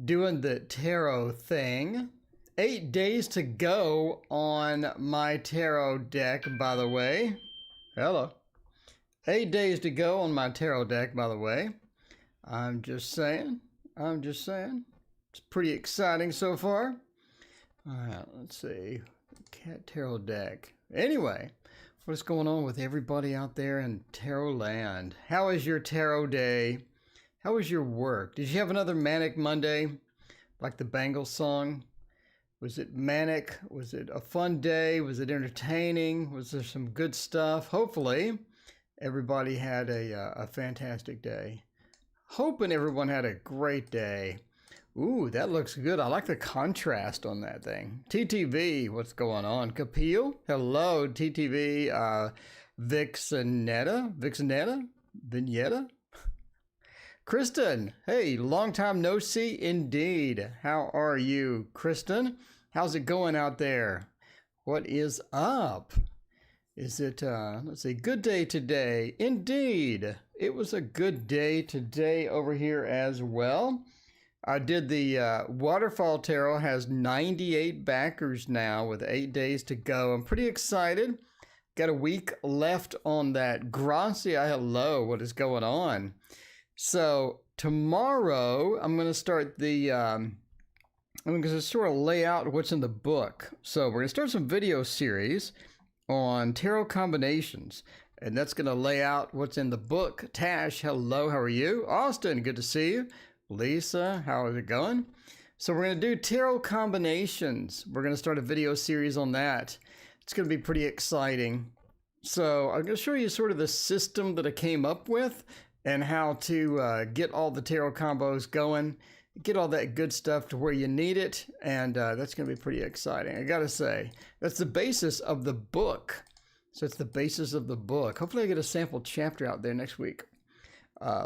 doing the tarot thing. 8 days to go on my tarot deck, by the way. Hello. 8 days to go on my tarot deck, by the way. I'm just saying. It's pretty exciting so far. All right, let's see. Cat tarot deck. Anyway, what's going on with everybody out there in tarot land? How is your tarot day? How was your work? Did you have another manic Monday? Like the Bangles song? Was it manic? Was it a fun day? Was it entertaining? Was there some good stuff? Hopefully, everybody had a fantastic day. Hoping everyone had a great day. Ooh, that looks good. I like the contrast on that thing. TTV, what's going on? Capil? Hello, TTV. Vignetta? Kristen, hey, long time no see indeed. How are you, Kristen? How's it going out there? What is up? Is it, let's see, good day today? Indeed, it was a good day today over here as well. I did the Waterfall Tarot, has 98 backers now with 8 days to go. I'm pretty excited. Got a week left on that. Gracia, hello, what is going on? So tomorrow I'm going to start the, I'm going to sort of lay out what's in the book. So we're going to start some video series on tarot combinations, and that's going to lay out what's in the book. Tash, hello, how are you? Austin, good to see you. Lisa, how is it going? So we're going to do tarot combinations. We're going to start a video series on that. It's going to be pretty exciting. So I'm going to show you sort of the system that I came up with and how to get all the tarot combos going, get all that good stuff to where you need it, and that's going to be pretty exciting. I got to say, that's the basis of the book. So it's the basis of the book. Hopefully I get a sample chapter out there next week.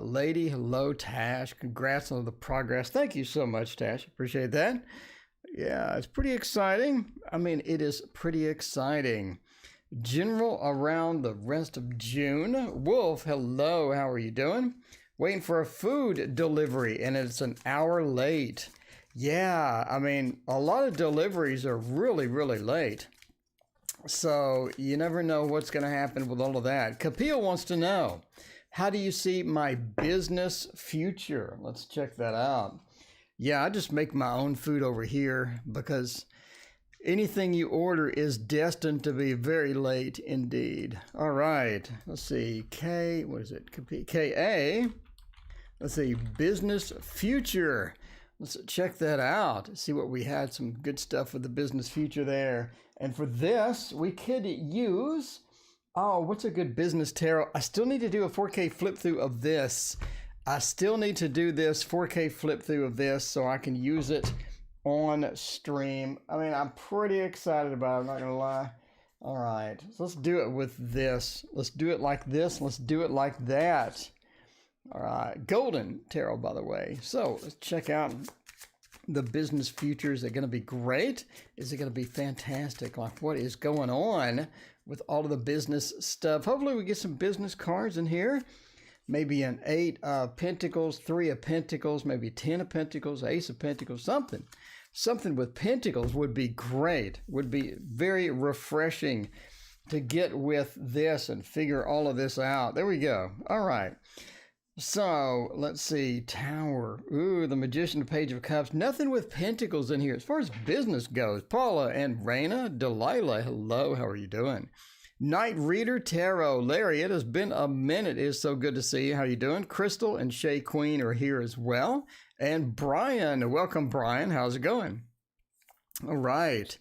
Lady, hello, Tash. Congrats on the progress. Thank you so much, Tash. Appreciate that. Yeah, it's pretty exciting. I mean, it is pretty exciting. General around the rest of June. Wolf, hello. How are you doing? Waiting for a food delivery, and it's an hour late. Yeah, I mean, a lot of deliveries are really, really late. So you never know what's going to happen with all of that. Capil wants to know, how do you see my business future? Let's check that out. Yeah, I just make my own food over here because anything you order is destined to be very late indeed. All right, let's see. What is it? KA. Let's see, business future. Let's check that out. See what we had. Some good stuff with the business future there. And for this, we could use, oh, what's a good business tarot? I still need to do a 4K flip through of this. I still need to do this 4K flip through of this so I can use it on stream. I mean, I'm pretty excited about it, I'm not gonna lie. All right, so let's do it with this. Let's do it like this. Let's do it like that. All right, golden tarot, by the way. So let's check out the business future. Is it going to be great? Is it going to be fantastic? Like, what is going on with all of the business stuff? Hopefully we get some business cards in here. Maybe an 8 of Pentacles, 3 of Pentacles, maybe 10 of Pentacles, Ace of Pentacles, something. Something with Pentacles would be great. Would be very refreshing to get with this and figure all of this out. There we go. All right. So, let's see, Tower, ooh, the Magician, Page of Cups, nothing with Pentacles in here as far as business goes. Paula and Raina, Delilah, hello, how are you doing? Night Reader Tarot, Larry, it has been a minute, it is so good to see you, how you doing? Crystal and Shay Queen are here as well, and Brian, welcome Brian, how's it going? All right,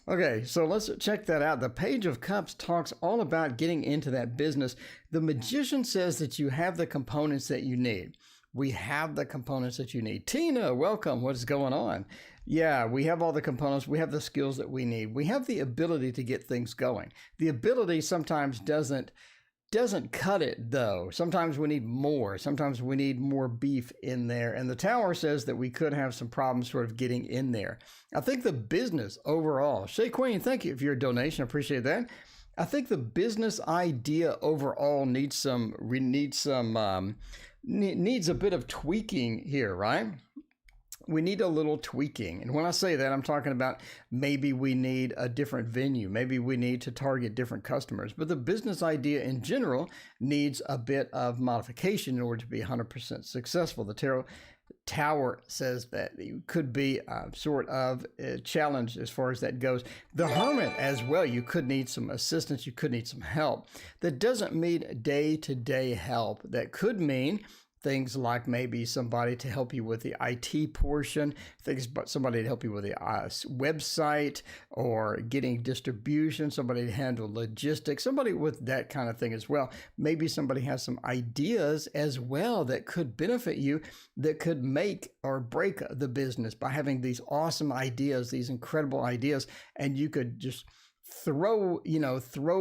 okay, so let's check that out. The Page of Cups talks all about getting into that business. The Magician says that you have the components that you need. We have the components that you need. Tina, welcome. What is going on? Yeah, we have all the components. We have the skills that we need. We have the ability to get things going. The ability sometimes doesn't cut it, though. Sometimes we need more. Sometimes we need more beef in there. And the Tower says that we could have some problems sort of getting in there. I think the business overall, Shay Queen, thank you for your donation. I appreciate that. I think the business idea overall needs a bit of tweaking here, right? we need a little tweaking. And when I say that, I'm talking about maybe we need a different venue. Maybe we need to target different customers. But the business idea in general needs a bit of modification in order to be 100% successful. The Tarot Tower says that you could be sort of challenged as far as that goes. The Hermit as well, you could need some assistance, you could need some help. That doesn't mean day-to-day help. That could mean things like maybe somebody to help you with the IT portion, things but somebody to help you with the website or getting distribution, somebody to handle logistics, somebody with that kind of thing as well. Maybe somebody has some ideas as well that could benefit you, that could make or break the business by having these awesome ideas, these incredible ideas, and you could just throw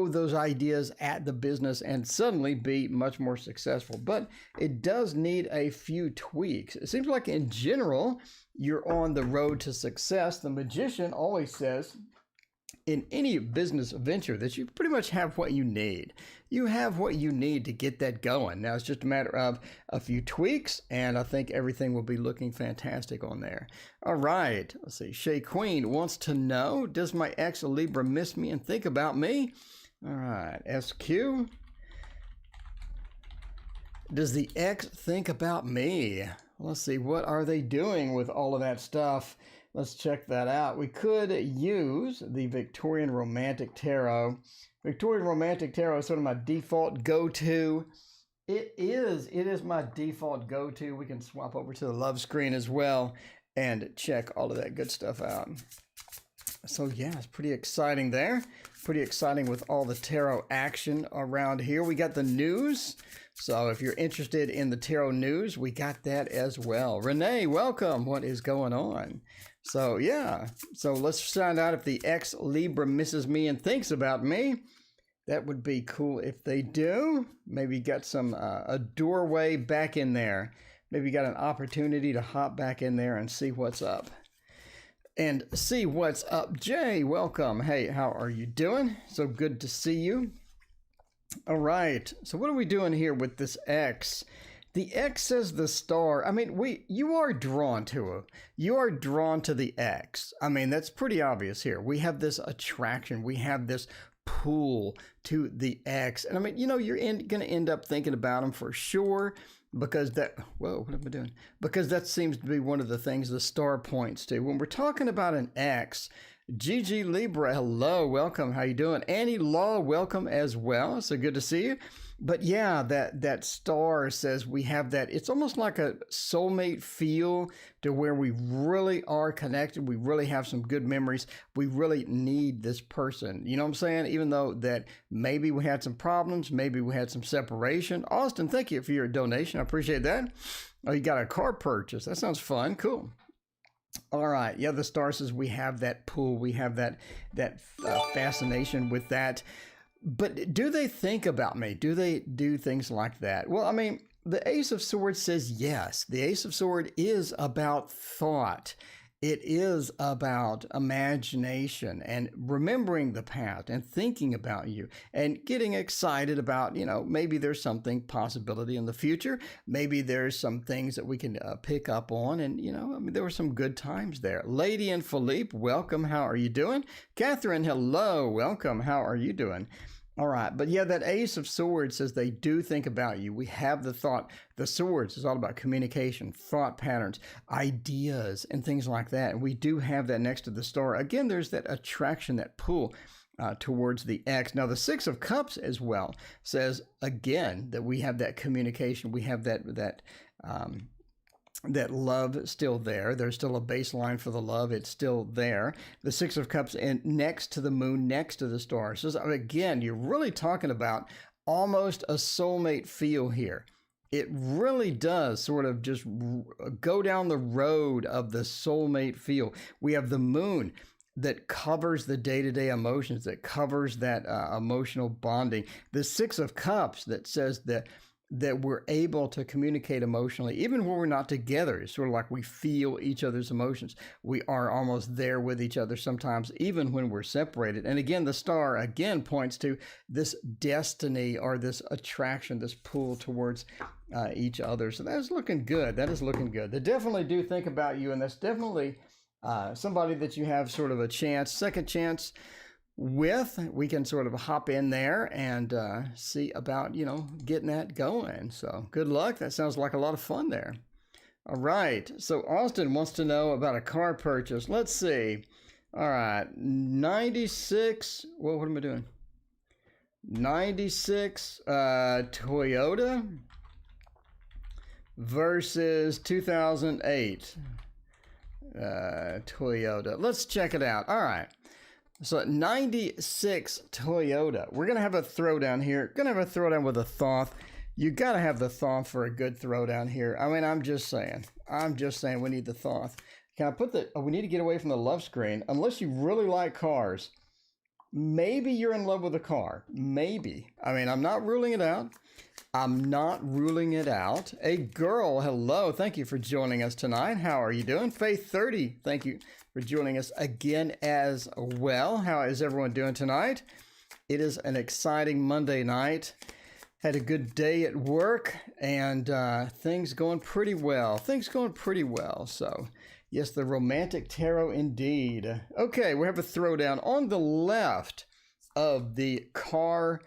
those ideas at the business and suddenly be much more successful. But it does need a few tweaks. It seems like in general, you're on the road to success. The Magician always says in any business venture that you pretty much have what you need. You have what you need to get that going. Now it's just a matter of a few tweaks, and I think everything will be looking fantastic on there. All right, let's see. Shay Queen wants to know, does my ex Libra miss me and think about me? All right, SQ. Does the ex think about me? Let's see, what are they doing with all of that stuff? Let's check that out. We could use the Victorian Romantic Tarot. Victorian Romantic Tarot is sort of my default go-to. It is my default go-to. We can swap over to the love screen as well and check all of that good stuff out. So yeah, it's pretty exciting there. Pretty exciting with all the tarot action around here. We got the news. So if you're interested in the tarot news, we got that as well. Renee, welcome. What is going on? So yeah, so let's find out if the ex Libra misses me and thinks about me. That would be cool if they do. Maybe got some a doorway back in there. Maybe got an opportunity to hop back in there and see what's up. And see what's up. Jay, welcome. Hey, how are you doing? So good to see you. All right. So what are we doing here with this X? The X says the star. I mean, you are drawn to the X. I mean, that's pretty obvious here. We have this attraction. We have this pull to the X. And I mean, you're going to end up thinking about them for sure. Because what am I doing? Because that seems to be one of the things the star points to. When we're talking about an X, Gigi Libra, hello, welcome. How you doing? Annie Law, welcome as well. So good to see you. But yeah, that star says we have that. It's almost like a soulmate feel to where we really are connected. We really have some good memories. We really need this person. You know what I'm saying? Even though that maybe we had some problems, maybe we had some separation. Austin, thank you for your donation. I appreciate that. Oh, you got a car purchase. That sounds fun. Cool. All right. Yeah, the star says we have that pull. We have that fascination with that. But do they think about me? Do they do things like that? Well, I mean, the Ace of Swords says yes. The Ace of Swords is about thought. It is about imagination and remembering the past and thinking about you and getting excited about, maybe there's something, possibility in the future. Maybe there's some things that we can pick up on. And, I mean, there were some good times there. Lady and Philippe, welcome. How are you doing? Catherine, hello. Welcome. How are you doing? All right. But yeah, that Ace of Swords says they do think about you. We have the thought. The swords is all about communication, thought patterns, ideas, and things like that. And we do have that next to the star. Again, there's that attraction, that pull towards the X. Now, the Six of Cups as well says, again, that we have that communication. We have that love still there. There's still a baseline for the love. It's still there. The Six of Cups and next to the moon, next to the stars. So again, you're really talking about almost a soulmate feel here. It really does sort of just go down the road of the soulmate feel. We have the moon that covers the day-to-day emotions, that covers that emotional bonding. The Six of Cups that says that that we're able to communicate emotionally, even when we're not together. It's sort of like we feel each other's emotions. We are almost there with each other sometimes, even when we're separated. And again, the star again points to this destiny or this attraction, this pull towards each other. So that is looking good. That is looking good. They definitely do think about you, and that's definitely somebody that you have sort of a chance, second chance with. We can sort of hop in there and see about, getting that going. So good luck. That sounds like a lot of fun there. All right. So Austin wants to know about a car purchase. Let's see. All right. 96. Well, what am I doing? 96 Toyota versus 2008 Toyota. Let's check it out. All right. So 96 Toyota. We're going to have a throwdown here. Going to have a throwdown with a Thoth. You got to have the Thoth for a good throwdown here. I mean, I'm just saying we need the Thoth. Can I put we need to get away from the love screen. Unless you really like cars. Maybe you're in love with a car. Maybe. I mean, I'm not ruling it out. A girl, hello. Thank you for joining us tonight. How are you doing? Faith 30, thank you for joining us again as well. How is everyone doing tonight? It is an exciting Monday night. Had a good day at work, and things going pretty well. So, yes, the romantic tarot indeed. Okay, we have a throwdown. On the left of the car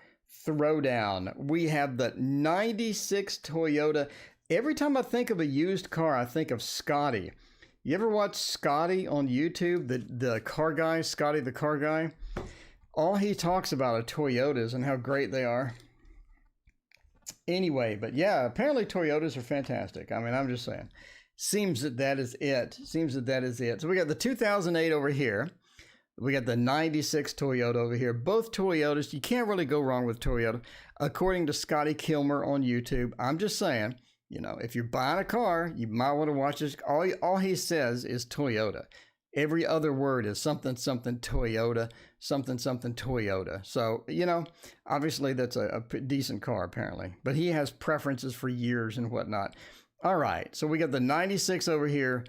throwdown, we have the 96 Toyota. Every time I think of a used car, I think of Scotty. You ever watch Scotty on YouTube, the car guy, Scotty the car guy? All he talks about are Toyotas and how great they are. Anyway, but yeah, apparently Toyotas are fantastic. I mean, I'm just saying. Seems that is it. So we got the 2008 over here. We got the 96 Toyota over here. Both Toyotas. You can't really go wrong with Toyota. According to Scotty Kilmer on YouTube. I'm just saying, if you're buying a car, you might want to watch this. All he says is Toyota. Every other word is something, something Toyota, something, something Toyota. So, obviously that's a decent car apparently. But he has preferences for years and whatnot. All right. So we got the 96 over here.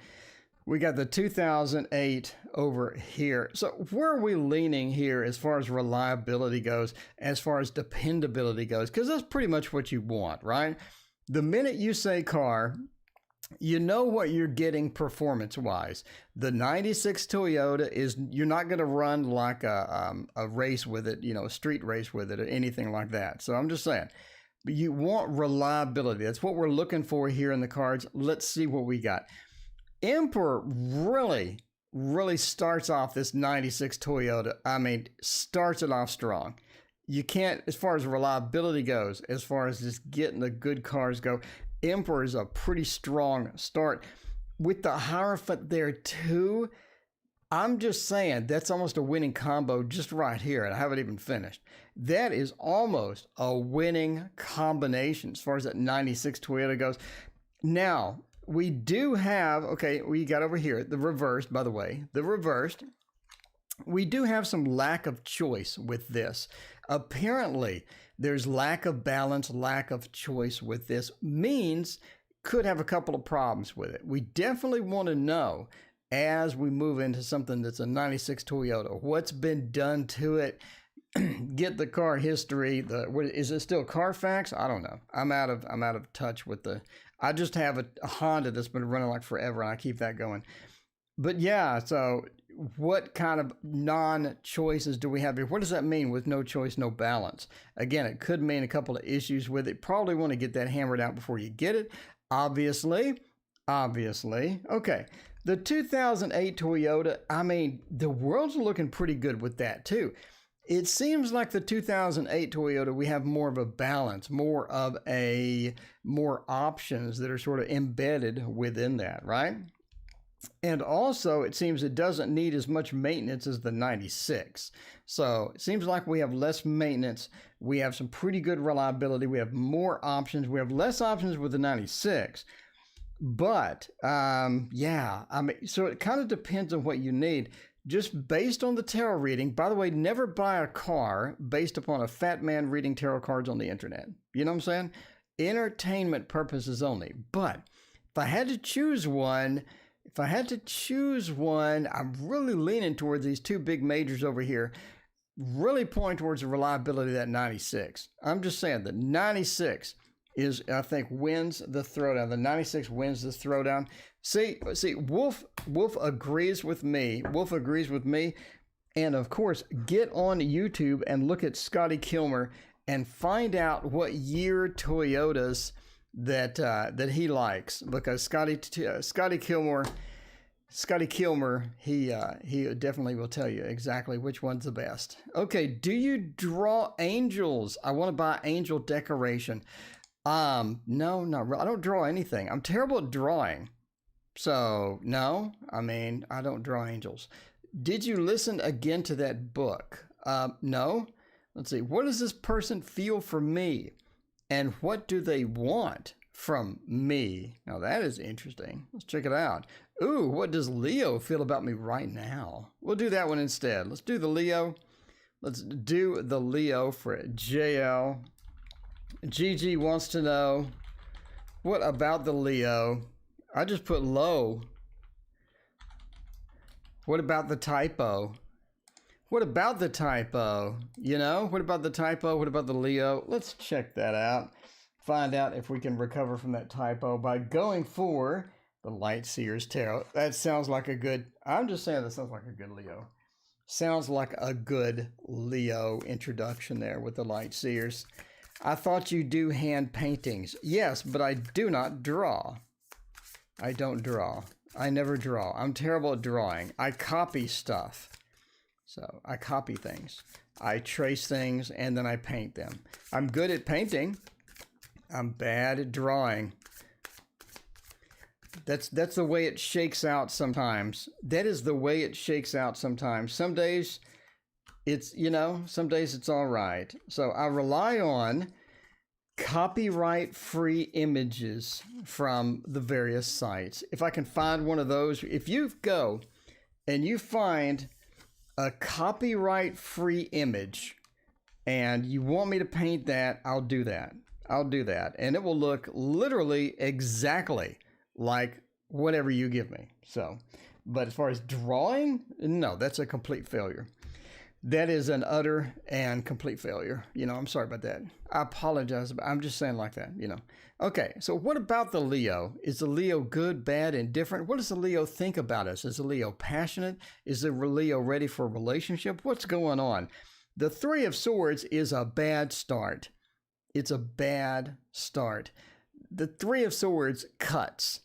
We got the 2008 over here. So where are we leaning here as far as reliability goes, as far as dependability goes? Because that's pretty much what you want, right? The minute you say car, you know what you're getting performance-wise. The 96 Toyota is, you're not going to run like a race with it, a street race with it or anything like that. So I'm just saying. But you want reliability. That's what we're looking for here in the cards. Let's see what we got. Emperor really starts off this 96 Toyota. I mean, starts it off strong. You can't, as far as reliability goes, as far as just getting the good cars go, Emperor is a pretty strong start. With the Hierophant there too, I'm just saying that's almost a winning combo just right here, and I haven't even finished. That is almost a winning combination as far as that 96 Toyota goes. Now, we do have, okay, we got over here, the reversed, by the way, the reversed. We do have some lack of choice with this. Apparently, there's lack of balance, lack of choice with this. Means could have a couple of problems with it. We definitely want to know as we move into something that's a 96 Toyota, what's been done to it. Get the car history. Is it still Carfax? I don't know. I'm out of touch with I just have a Honda that's been running like forever, and I keep that going. But yeah, so what kind of non-choices do we have here? What does that mean with no choice, no balance? Again, it could mean a couple of issues with it. Probably want to get that hammered out before you get it. Obviously. Okay. The 2008 Toyota, I mean, the world's looking pretty good with that too. It seems like the 2008 Toyota, we have more of a balance, more options that are sort of embedded within that, right? And also, it seems it doesn't need as much maintenance as the 96. So it seems like we have less maintenance. We have some pretty good reliability. We have more options. We have less options with the 96. But, yeah, I mean, so it kind of depends on what you need. Just based on the tarot reading, by the way, never buy a car based upon a fat man reading tarot cards on the internet. You know what I'm saying? entertainment purposes only. But if I had to choose one, I'm really leaning towards these two big majors over here, really pointing towards the reliability of that 96. I'm just saying the 96 is, I think, wins the throwdown. The 96 wins the throwdown. See, Wolf agrees with me. Wolf agrees with me. And of course, get on YouTube and look at Scotty Kilmer and find out what year Toyotas that he likes, because Scotty Kilmer, he definitely will tell you exactly which one's the best. Okay, do you draw angels? I want to buy angel decoration. No, not really. I don't draw anything. I'm terrible at drawing. So, no, I mean, I don't draw angels. Did you listen again to that book? No. Let's see. What does this person feel for me? And what do they want from me? Now, that is interesting. Let's check it out. Ooh, what does Leo feel about me right now? We'll do that one instead. Let's do the Leo. Let's do the Leo for JL. Gigi wants to know, what about the Leo? I just put low. What about the typo? What about the typo? You know, what about the typo? What about the Leo? Let's check that out. Find out if we can recover from that typo by going for the Light Seers Tarot. That sounds like a good, I'm just saying that sounds like a good Leo. Sounds like a good Leo introduction there with the Light Seers. I thought you do hand paintings. Yes, but I do not draw. I don't draw. I never draw. I'm terrible at drawing. I copy stuff. So I copy things. I trace things and then I paint them. I'm good at painting. I'm bad at drawing. That's the way it shakes out sometimes. That is the way it shakes out sometimes. Some days it's, you know, some days it's all right. So I rely on copyright-free images from the various sites. If I can find one of those, if you go and you find a copyright-free image and you want me to paint that, I'll do that. I'll do that. And it will look literally exactly like whatever you give me. So, but as far as drawing, no, that's a complete failure. That is an utter and complete failure. You know, I'm sorry about that. I apologize. I'm just saying like that, you know. Okay, so what about the Leo? Is the Leo good, bad, indifferent? What does the Leo think about us? Is the Leo passionate? Is the Leo ready for a relationship? What's going on? The Three of Swords is a bad start. It's a bad start. The Three of Swords cuts.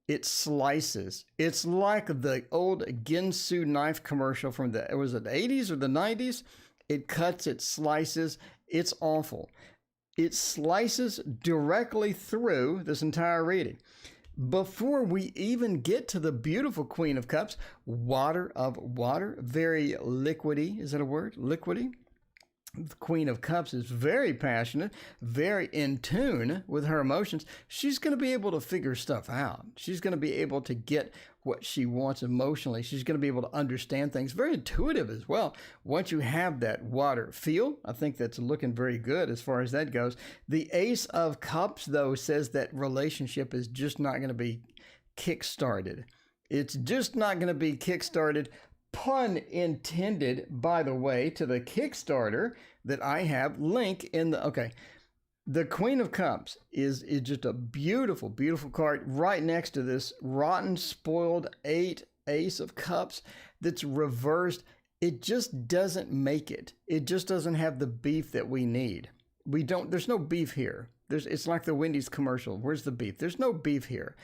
It slices. It's like the old Ginsu knife commercial from the 80s or the 90s? It cuts, it slices. It's awful. It slices directly through this entire reading. Before we even get to the beautiful Queen of Cups, water of water, very liquidy. Is that a word? Liquidy? The Queen of Cups is very passionate, very in tune with her emotions. She's going to be able to figure stuff out. She's going to be able to get what she wants emotionally. She's going to be able to understand things. Very intuitive as well. Once you have that water feel, I think that's looking very good as far as that goes. The Ace of Cups, though, says that relationship is just not going to be kick-started. It's just not going to be kick-started. Pun intended, by the way, to the Kickstarter that I have. Link in the, okay. The Queen of Cups is just a beautiful, beautiful card right next to this rotten, spoiled 8 Ace of Cups that's reversed. It just doesn't make it. It just doesn't have the beef that we need. There's no beef here. It's like the Wendy's commercial. Where's the beef? There's no beef here.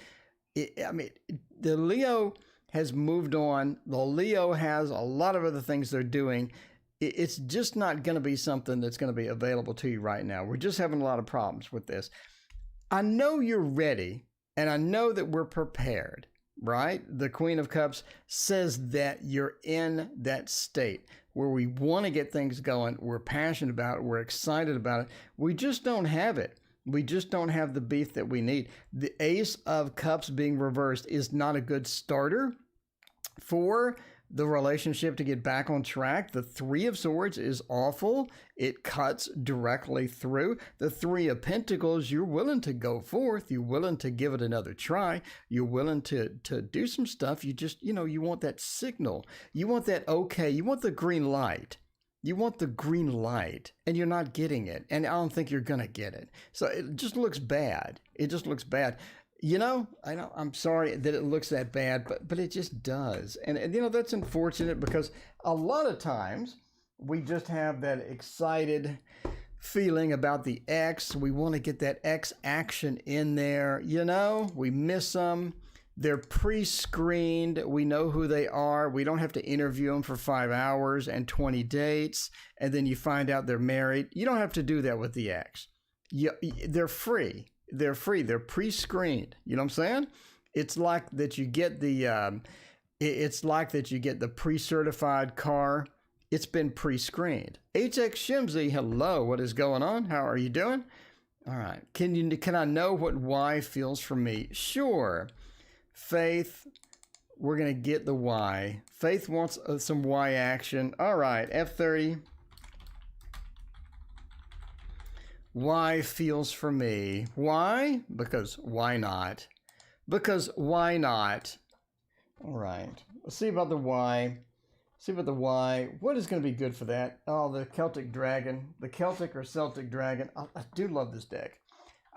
The Leo has moved on. The Leo has a lot of other things they're doing. It's just not going to be something that's going to be available to you right now. We're just having a lot of problems with this. I know you're ready, and I know that we're prepared, right? The Queen of Cups says that you're in that state where we want to get things going. We're passionate about it. We're excited about it. We just don't have it. We just don't have the beef that we need. The Ace of Cups being reversed is not a good starter for the relationship to get back on track. The Three of Swords is awful. It cuts directly through. The Three of Pentacles, you're willing to go forth. You're willing to give it another try. You're willing to do some stuff. You just, you want that signal. You want that okay. You want the green light. You want the green light, and you're not getting it. And I don't think you're going to get it. So it just looks bad. It just looks bad. I'm sorry that it looks that bad, but it just does. And that's unfortunate because a lot of times we just have that excited feeling about the X. We want to get that X action in there. We miss them. They're pre-screened. We know who they are. We don't have to interview them for 5 hours and 20 dates. And then you find out they're married. You don't have to do that with the X. They're free. They're free. They're pre-screened. You know what I'm saying? It's like that you get the pre-certified car. It's been pre-screened. HX Shimzy, hello. What is going on? How are you doing? All right. Can I know what Y feels for me? Sure. Faith, we're going to get the Y. Faith wants some Y action. All right. F30. Y feels for me. Why? Because why not? Because why not? All right. Let's see about the Y. See about the Y. What is going to be good for that? Oh, the Celtic Dragon. The Celtic or Celtic Dragon. I do love this deck.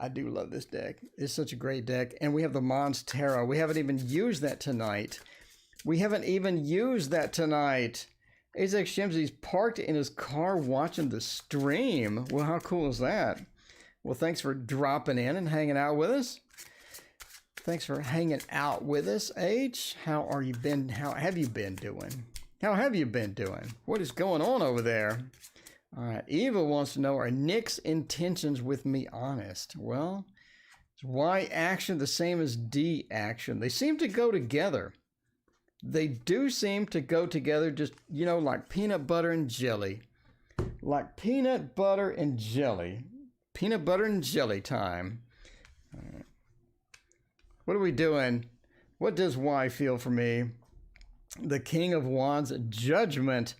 I do love this deck. It's such a great deck. And we have the Mons Tarot. We haven't even used that tonight. Azek Shimzy's parked in his car watching the stream. Well, how cool is that? Well, thanks for dropping in and hanging out with us. Thanks for hanging out with us, H. How have you been doing? How have you been doing? What is going on over there? All right. Eva wants to know, are Nick's intentions with me honest? Well, is Y action the same as D action? They seem to go together. They do seem to go together, just, like peanut butter and jelly. Like peanut butter and jelly. Peanut butter and jelly time. All right. What are we doing? What does Y feel for me? The King of Wands, Judgment.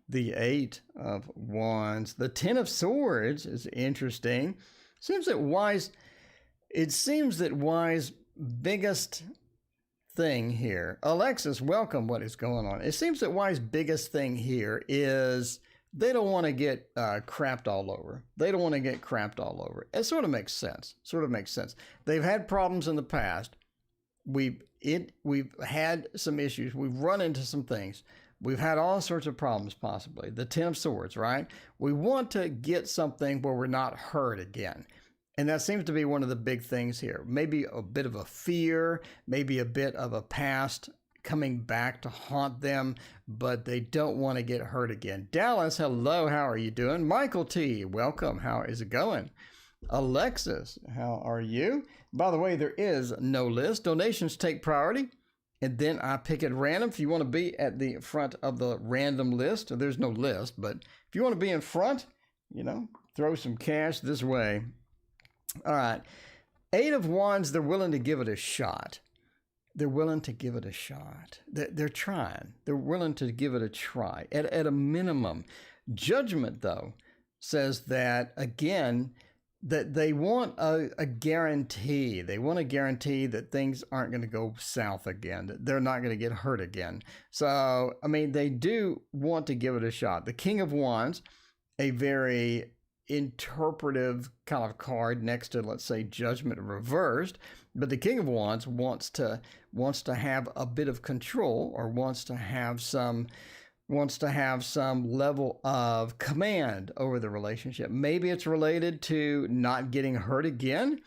The Eight of Wands. The Ten of Swords is interesting. It seems that Y's biggest thing here. Alexis, welcome. What is going on? It seems that Y's biggest thing here is they don't want to get crapped all over. They don't want to get crapped all over. It sort of makes sense. They've had problems in the past. We've had some issues. We've run into some things. We've had all sorts of problems, possibly. The Ten of Swords, right? We want to get something where we're not hurt again. And that seems to be one of the big things here. Maybe a bit of a fear, maybe a bit of a past coming back to haunt them, but they don't want to get hurt again. Dallas, hello, how are you doing? Michael T, welcome, how is it going? Alexis, how are you? By the way, there is no list. Donations take priority, and then I pick at random. If you want to be at the front of the random list, there's no list, but if you want to be in front, throw some cash this way. All right. Eight of Wands, they're willing to give it a shot. They're willing to give it a shot. They're trying. They're willing to give it a try at a minimum. Judgment, though, says that, again, that they want a guarantee. They want a guarantee that things aren't going to go south again, that they're not going to get hurt again. So, they do want to give it a shot. The King of Wands, a very interpretive kind of card next to, let's say, Judgment reversed, but the King of Wands wants to have a bit of control, or wants to have some level of command over the relationship. Maybe it's related to not getting hurt again.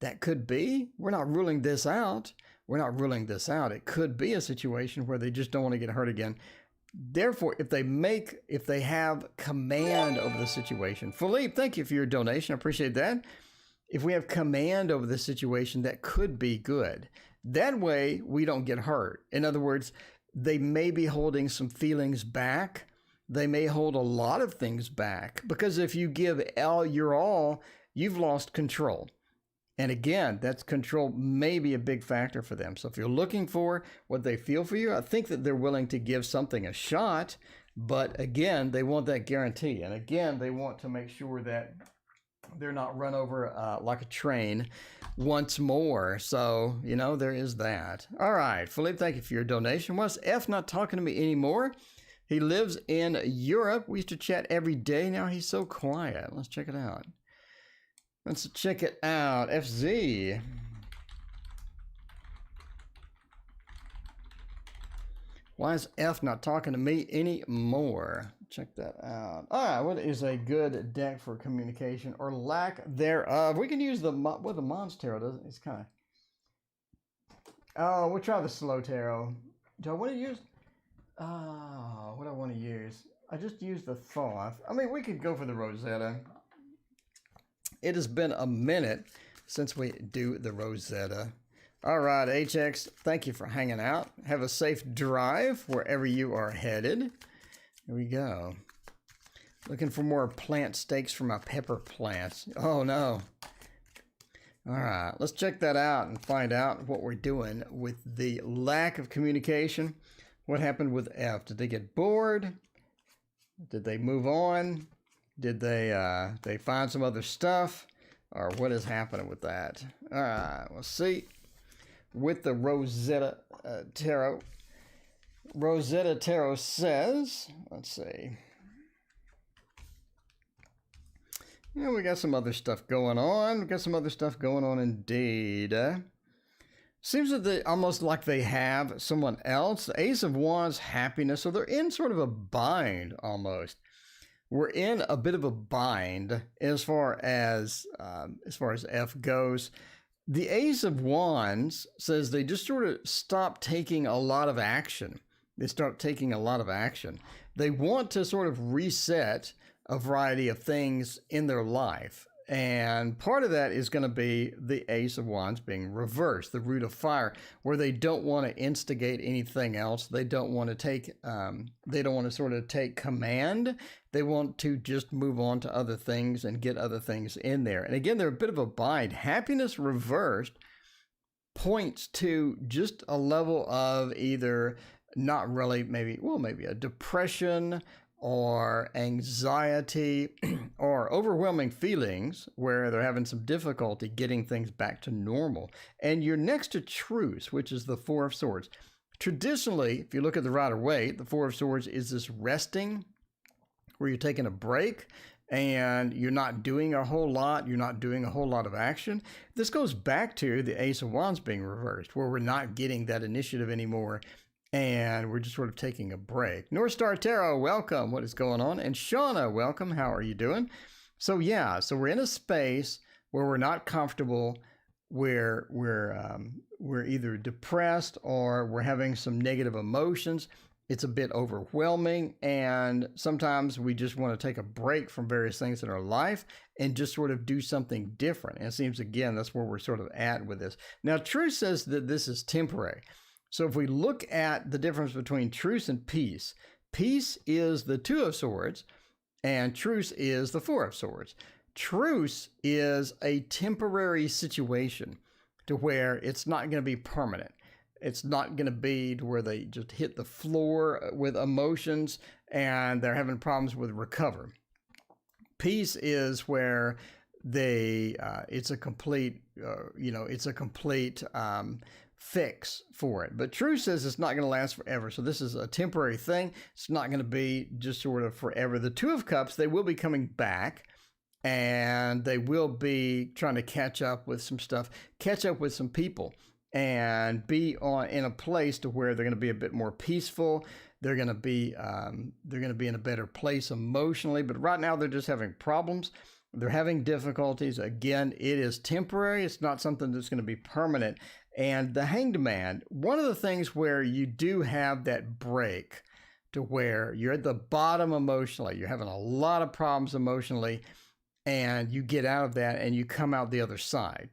That could be. We're not ruling this out. It could be a situation where they just don't want to get hurt again. Therefore, if they have command over the situation, Philippe, thank you for your donation. I appreciate that. If we have command over the situation, that could be good. That way, we don't get hurt. In other words, they may be holding some feelings back. They may hold a lot of things back, because if you give your all, you've lost control. And again, that's control may be a big factor for them. So if you're looking for what they feel for you, I think that they're willing to give something a shot. But again, they want that guarantee. And again, they want to make sure that they're not run over like a train once more. So, you know, there is that. All right, Philippe, thank you for your donation. Why is F not talking to me anymore? He lives in Europe. We used to chat every day. Now he's so quiet. Let's check it out. Let's check it out. FZ. Why is F not talking to me anymore? Check that out. All right, what is a good deck for communication or lack thereof? We can use the Mons Tarot doesn't. It's kind of. Oh, we'll try the Slow Tarot. Do I want to use? What do I want to use? I just used the Thoth. I mean, we could go for the Rosetta. It has been a minute since we do the Rosetta. All right, HX, thank you for hanging out. Have a safe drive wherever you are headed. Here we go. Looking for more plant stakes for my pepper plants. Oh, no. All right, let's check that out and find out what we're doing with the lack of communication. What happened with F? Did they get bored? Did they move on? Did they find some other stuff? Or what is happening with that? All right, we'll see. With the Rosetta Tarot. Rosetta Tarot says, let's see. Yeah, we got some other stuff going on. We got some other stuff going on indeed. Seems that they almost like they have someone else. The Ace of Wands, happiness. So they're in sort of a bind almost. We're in a bit of a bind as far as F goes. The Ace of Wands says they just sort of stop taking a lot of action. They start taking a lot of action. They want to sort of reset a variety of things in their life. And part of that is going to be the Ace of Wands being reversed, the Root of Fire, where they don't want to instigate anything else. They don't want to sort of take command. They want to just move on to other things and get other things in there. And again, they're a bit of a bind. Happiness reversed points to just a level of either not really, maybe a depression or anxiety or overwhelming feelings where they're having some difficulty getting things back to normal. And you're next to Truce, which is the Four of Swords. Traditionally, if you look at the Rider-Waite, the Four of Swords is this resting where you're taking a break and you're not doing a whole lot. You're not doing a whole lot of action. This goes back to the Ace of Wands being reversed, where we're not getting that initiative anymore. And we're just sort of taking a break. North Star Tarot, welcome. What is going on? And Shauna, welcome. How are you doing? So yeah, so we're in a space where we're not comfortable, where we're either depressed or we're having some negative emotions. It's a bit overwhelming, and sometimes we just want to take a break from various things in our life and just sort of do something different. And it seems, again, that's where we're sort of at with this. Now, Truth says that this is temporary. So if we look at the difference between truce and peace, peace is the Two of Swords and truce is the Four of Swords. Truce is a temporary situation to where it's not going to be permanent. It's not going to be to where they just hit the floor with emotions and they're having problems with recovery. Peace is where it's a complete, fix for it. But Truth says it's not going to last forever. So this is a temporary thing. It's not going to be just sort of forever. The Two of Cups, they will be coming back and they will be trying to catch up with some stuff, catch up with some people and be in a place to where they're going to be a bit more peaceful. They're going to be in a better place emotionally, but right now they're just having problems. They're having difficulties. Again, it is temporary. It's not something that's going to be permanent. And the Hanged Man, one of the things where you do have that break to where you're at the bottom emotionally, you're having a lot of problems emotionally, and you get out of that and you come out the other side.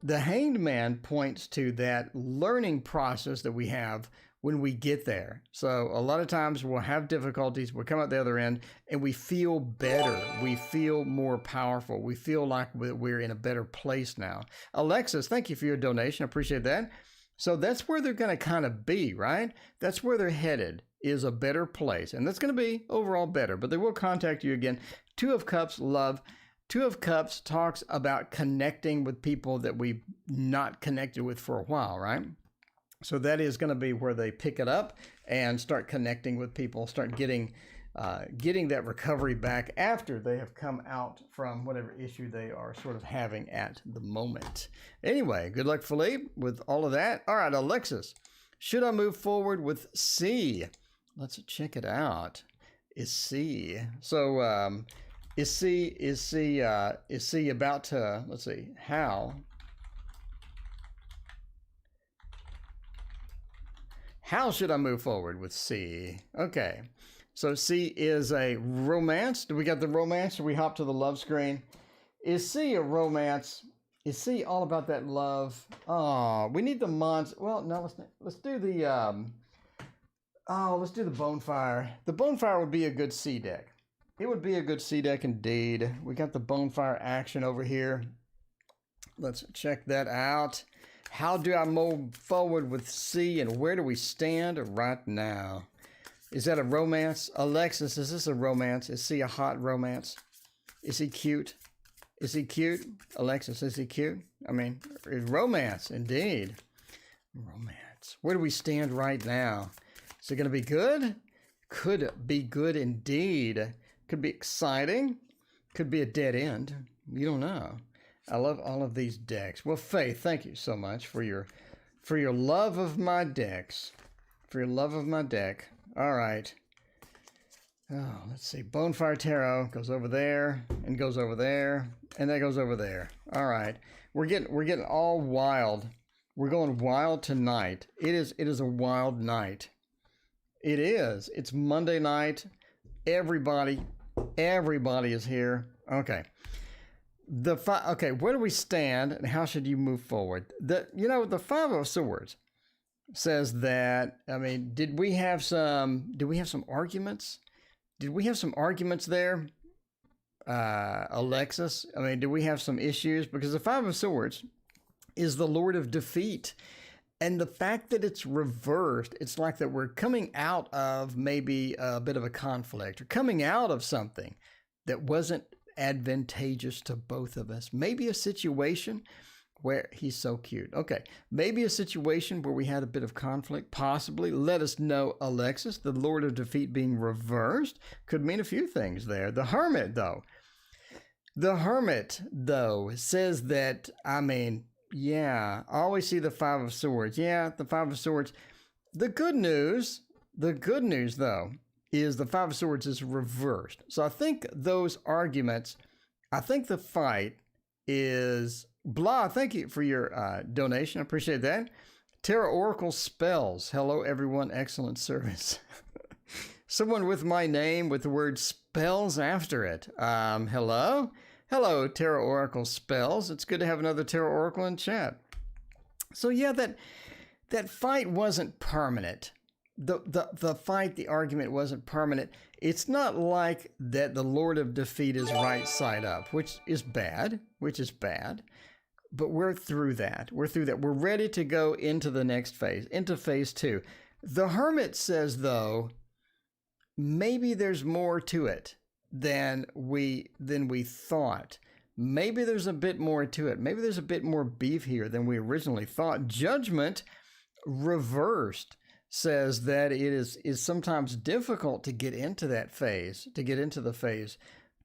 The Hanged Man points to that learning process that we have when we get there. So a lot of times we'll have difficulties, we'll come out the other end, and we feel better. We feel more powerful. We feel like we're in a better place now. Alexis, thank you for your donation. I appreciate that. So that's where they're going to kind of be, right? That's where they're headed, is a better place. And that's going to be overall better, but they will contact you again. Two of Cups, love. Two of Cups talks about connecting with people that we've not connected with for a while, right? So that is going to be where they pick it up and start connecting with people, start getting that recovery back after they have come out from whatever issue they are sort of having at the moment. Anyway, good luck, Philippe, with all of that. All right, Alexis, should I move forward with C? Let's check it out. Is C. So is C about to, let's see, How should I move forward with C? Okay, so C is a romance. Do we got the romance, or we hop to the love screen? Is C a romance? Is C all about that love? Oh, we need the monster. Well, no, let's do the let's do the bonfire. The bonfire would be a good C deck. It would be a good C deck indeed. We got the bonfire action over here. Let's check that out. How do I move forward with C, and where do we stand right now? Is that a romance? Alexis, is this a romance? Is C a hot romance? Is he cute? Is he cute? Alexis, is he cute? I mean, romance, indeed. Romance. Where do we stand right now? Is it going to be good? Could be good indeed. Could be exciting. Could be a dead end. You don't know. I love all of these decks. Well, Faith, thank you so much for your love of my decks. For your love of my deck. All right. Oh, let's see. Bonfire Tarot goes over there and goes over there and that goes over there. All right. We're getting all wild. We're going wild tonight. It is a wild night. It is. It's Monday night. Everybody is here. Okay. Okay, where do we stand, and how should you move forward? The Five of Swords says that. I mean, did we have some arguments? Did we have some arguments there, Alexis? I mean, do we have some issues? Because the Five of Swords is the Lord of Defeat, and the fact that it's reversed, it's like that we're coming out of maybe a bit of a conflict, or coming out of something that wasn't advantageous to both of us. Maybe a situation where he's so cute. Okay, maybe a situation where we had a bit of conflict, possibly. Let us know, Alexis. The Lord of Defeat being reversed could mean a few things there. The Hermit, though, says that, I mean, yeah, I always see the Five of Swords. Yeah, the Five of Swords. The good news, though, is the Five of Swords is reversed. So I think those arguments, I think the fight is blah. Thank you for your donation. I appreciate that. Tarot Oracle Spells. Hello, everyone. Excellent service. Someone with my name with the word spells after it. Hello? Hello, Tarot Oracle Spells. It's good to have another Tarot Oracle in chat. So yeah, that fight wasn't permanent. The fight, the argument wasn't permanent. It's not like that the Lord of Defeat is right side up, which is bad. But we're through that. We're ready to go into the next phase, into phase 2. The Hermit says, though, maybe there's more to it than we thought. Maybe there's a bit more to it. Maybe there's a bit more beef here than we originally thought. Judgment reversed says that it is sometimes difficult to get into that phase,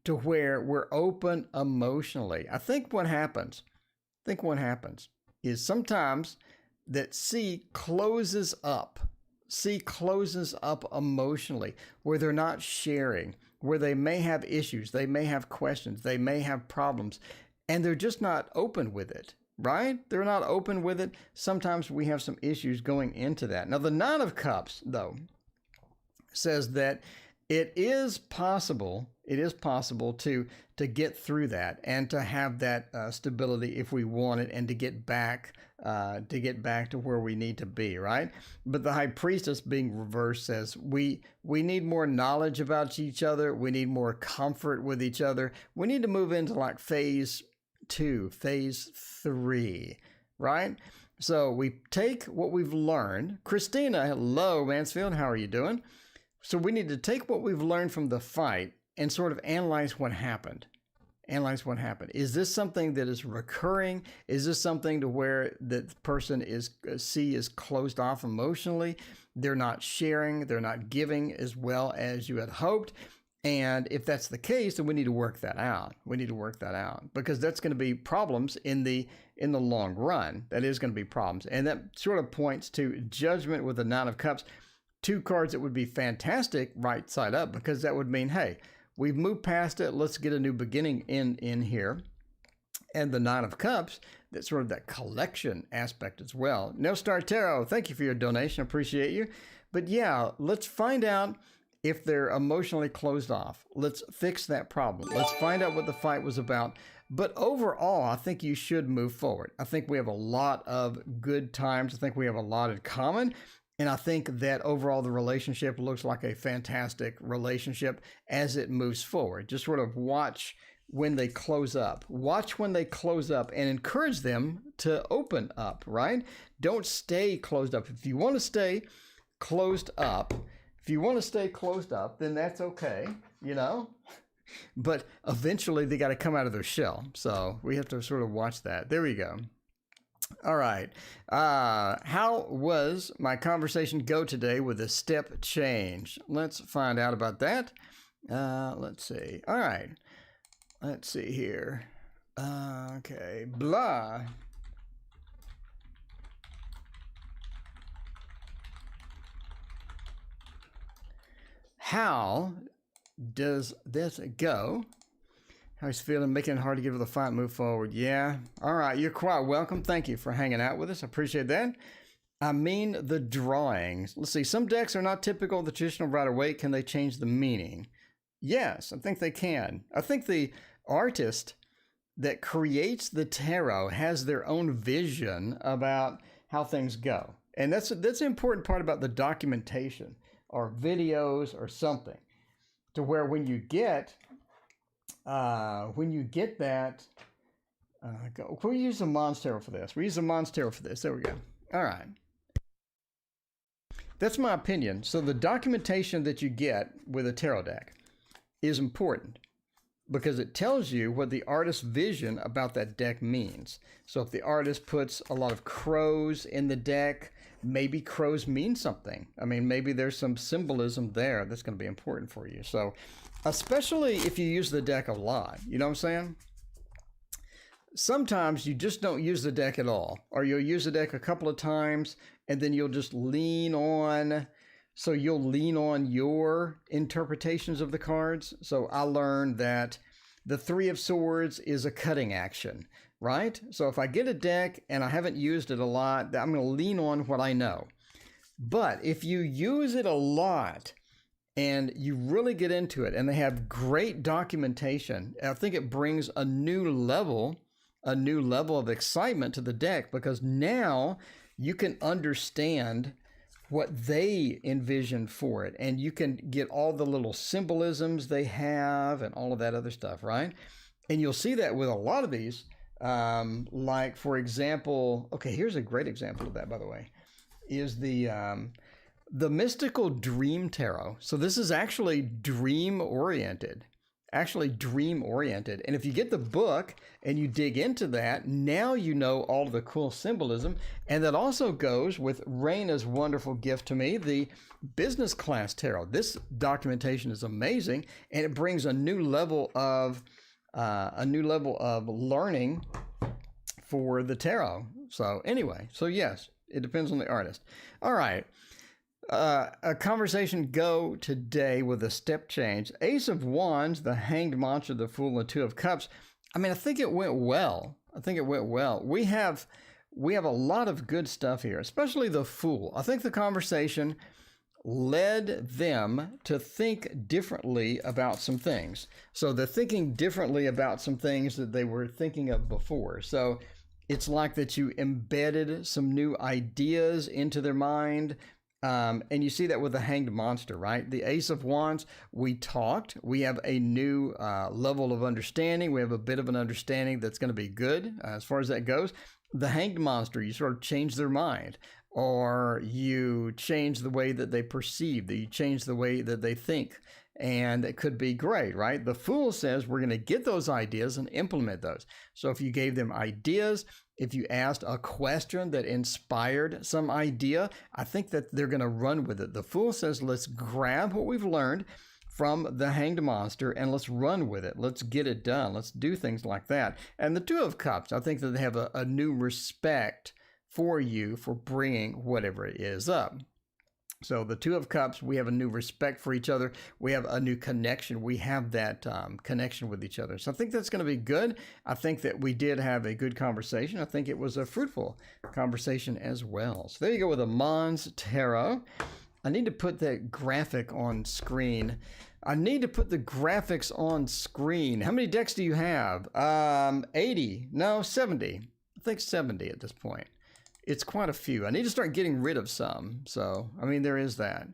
to where we're open emotionally. I think what happens is sometimes that C closes up emotionally, where they're not sharing, where they may have issues, they may have questions, they may have problems, and they're just not open with it. Right? They're not open with it. Sometimes we have some issues going into that. Now, the Nine of Cups, though, says that it is possible It is possible to get through that and to have that stability if we want it, and to get back to where we need to be, right? But the high priestess being reversed says we need more knowledge about each other. We need more comfort with each other. We need to move into like phase 2, phase 3, right? So we take what we've learned. Christina, hello, Mansfield. How are you doing? So we need to take what we've learned from the fight and sort of analyze what happened. Analyze what happened. Is this something that is recurring? Is this something to where the person is closed off emotionally? They're not sharing, they're not giving as well as you had hoped. And if that's the case, then we need to work that out. We need to work that out, because that's going to be problems in the long run. That is going to be problems. And that sort of points to judgment with the Nine of Cups. 2 cards that would be fantastic right side up, because that would mean, hey, we've moved past it. Let's get a new beginning in here. And the Nine of Cups, that's sort of that collection aspect as well. No Star Tarot, thank you for your donation. Appreciate you. But yeah, let's find out if they're emotionally closed off. Let's fix that problem. Let's find out what the fight was about. But overall, I think you should move forward. I think we have a lot of good times. I think we have a lot in common. And I think that overall the relationship looks like a fantastic relationship as it moves forward. Just sort of watch when they close up. Watch when they close up and encourage them to open up, right? Don't stay closed up. If you want to stay closed up, then that's okay, you know? But eventually they got to come out of their shell. So we have to sort of watch that. There we go. All right. How was my conversation go today with a step change? Let's find out about that. Let's see. All right. Let's see here. Okay. Blah. How does this go? How he's feeling, making it hard to give her the fight, move forward. Yeah. All right. You're quite welcome. Thank you for hanging out with us. I appreciate that. I mean, the drawings. Let's see. Some decks are not typical of the traditional Rider-Waite. Can they change the meaning? Yes, I think they can. I think the artist that creates the tarot has their own vision about how things go. And that's an important part about the documentation or videos or something, to where when you get that, we use a Monstero for this. We use a Monstero for this. There we go. All right. That's my opinion. So the documentation that you get with a tarot deck is important, because it tells you what the artist's vision about that deck means. So if the artist puts a lot of crows in the deck, maybe crows mean something. I mean, maybe there's some symbolism there that's going to be important for you. So especially if you use the deck a lot, you know what I'm saying? Sometimes you just don't use the deck at all, or you'll use the deck a couple of times and then you'll just lean on. So you'll lean on your interpretations of the cards. So I learned that the Three of Swords is a cutting action, right? So if I get a deck and I haven't used it a lot, I'm going to lean on what I know. But if you use it a lot and you really get into it and they have great documentation, I think it brings a new level of excitement to the deck, because now you can understand what they envision for it, and you can get all the little symbolisms they have and all of that other stuff, right? And you'll see that with a lot of these, like for example, okay, here's a great example of that, by the way, is the mystical dream tarot. So this is actually dream oriented. And if you get the book and you dig into that, now you know all of the cool symbolism. And that also goes with Raina's wonderful gift to me, the business class tarot. This documentation is amazing, and it brings a new level of learning for the tarot. So anyway, so yes, it depends on the artist. All right. A conversation go today with a step change. Ace of Wands, the Hanged Monster, the Fool, and the Two of Cups. I mean, I think it went well. We have a lot of good stuff here, especially the Fool. I think the conversation led them to think differently about some things. So they're thinking differently about some things that they were thinking of before. So it's like that you embedded some new ideas into their mind. And you see that with the Hanged Monster, right? The Ace of Wands, we talked. We have a new level of understanding. We have a bit of an understanding that's going to be good as far as that goes. The Hanged Monster, you sort of change their mind, or you change the way that they perceive, that you change the way that they think. And it could be great, right? The Fool says we're going to get those ideas and implement those. So if you gave them ideas, if you asked a question that inspired some idea, I think that they're going to run with it. The Fool says, let's grab what we've learned from the Hanged Monster and let's run with it. Let's get it done. Let's do things like that. And the Two of Cups, I think that they have a new respect for you for bringing whatever it is up. So the Two of Cups, we have a new respect for each other. We have a new connection. We have that connection with each other. So I think that's going to be good. I think that we did have a good conversation. I think it was a fruitful conversation as well. So there you go with the Mons Tarot. I need to put that graphic on screen. I need to put the graphics on screen. How many decks do you have? 80. No, 70. I think 70 at this point. It's quite a few. I need to start getting rid of some. So, I mean, there is that.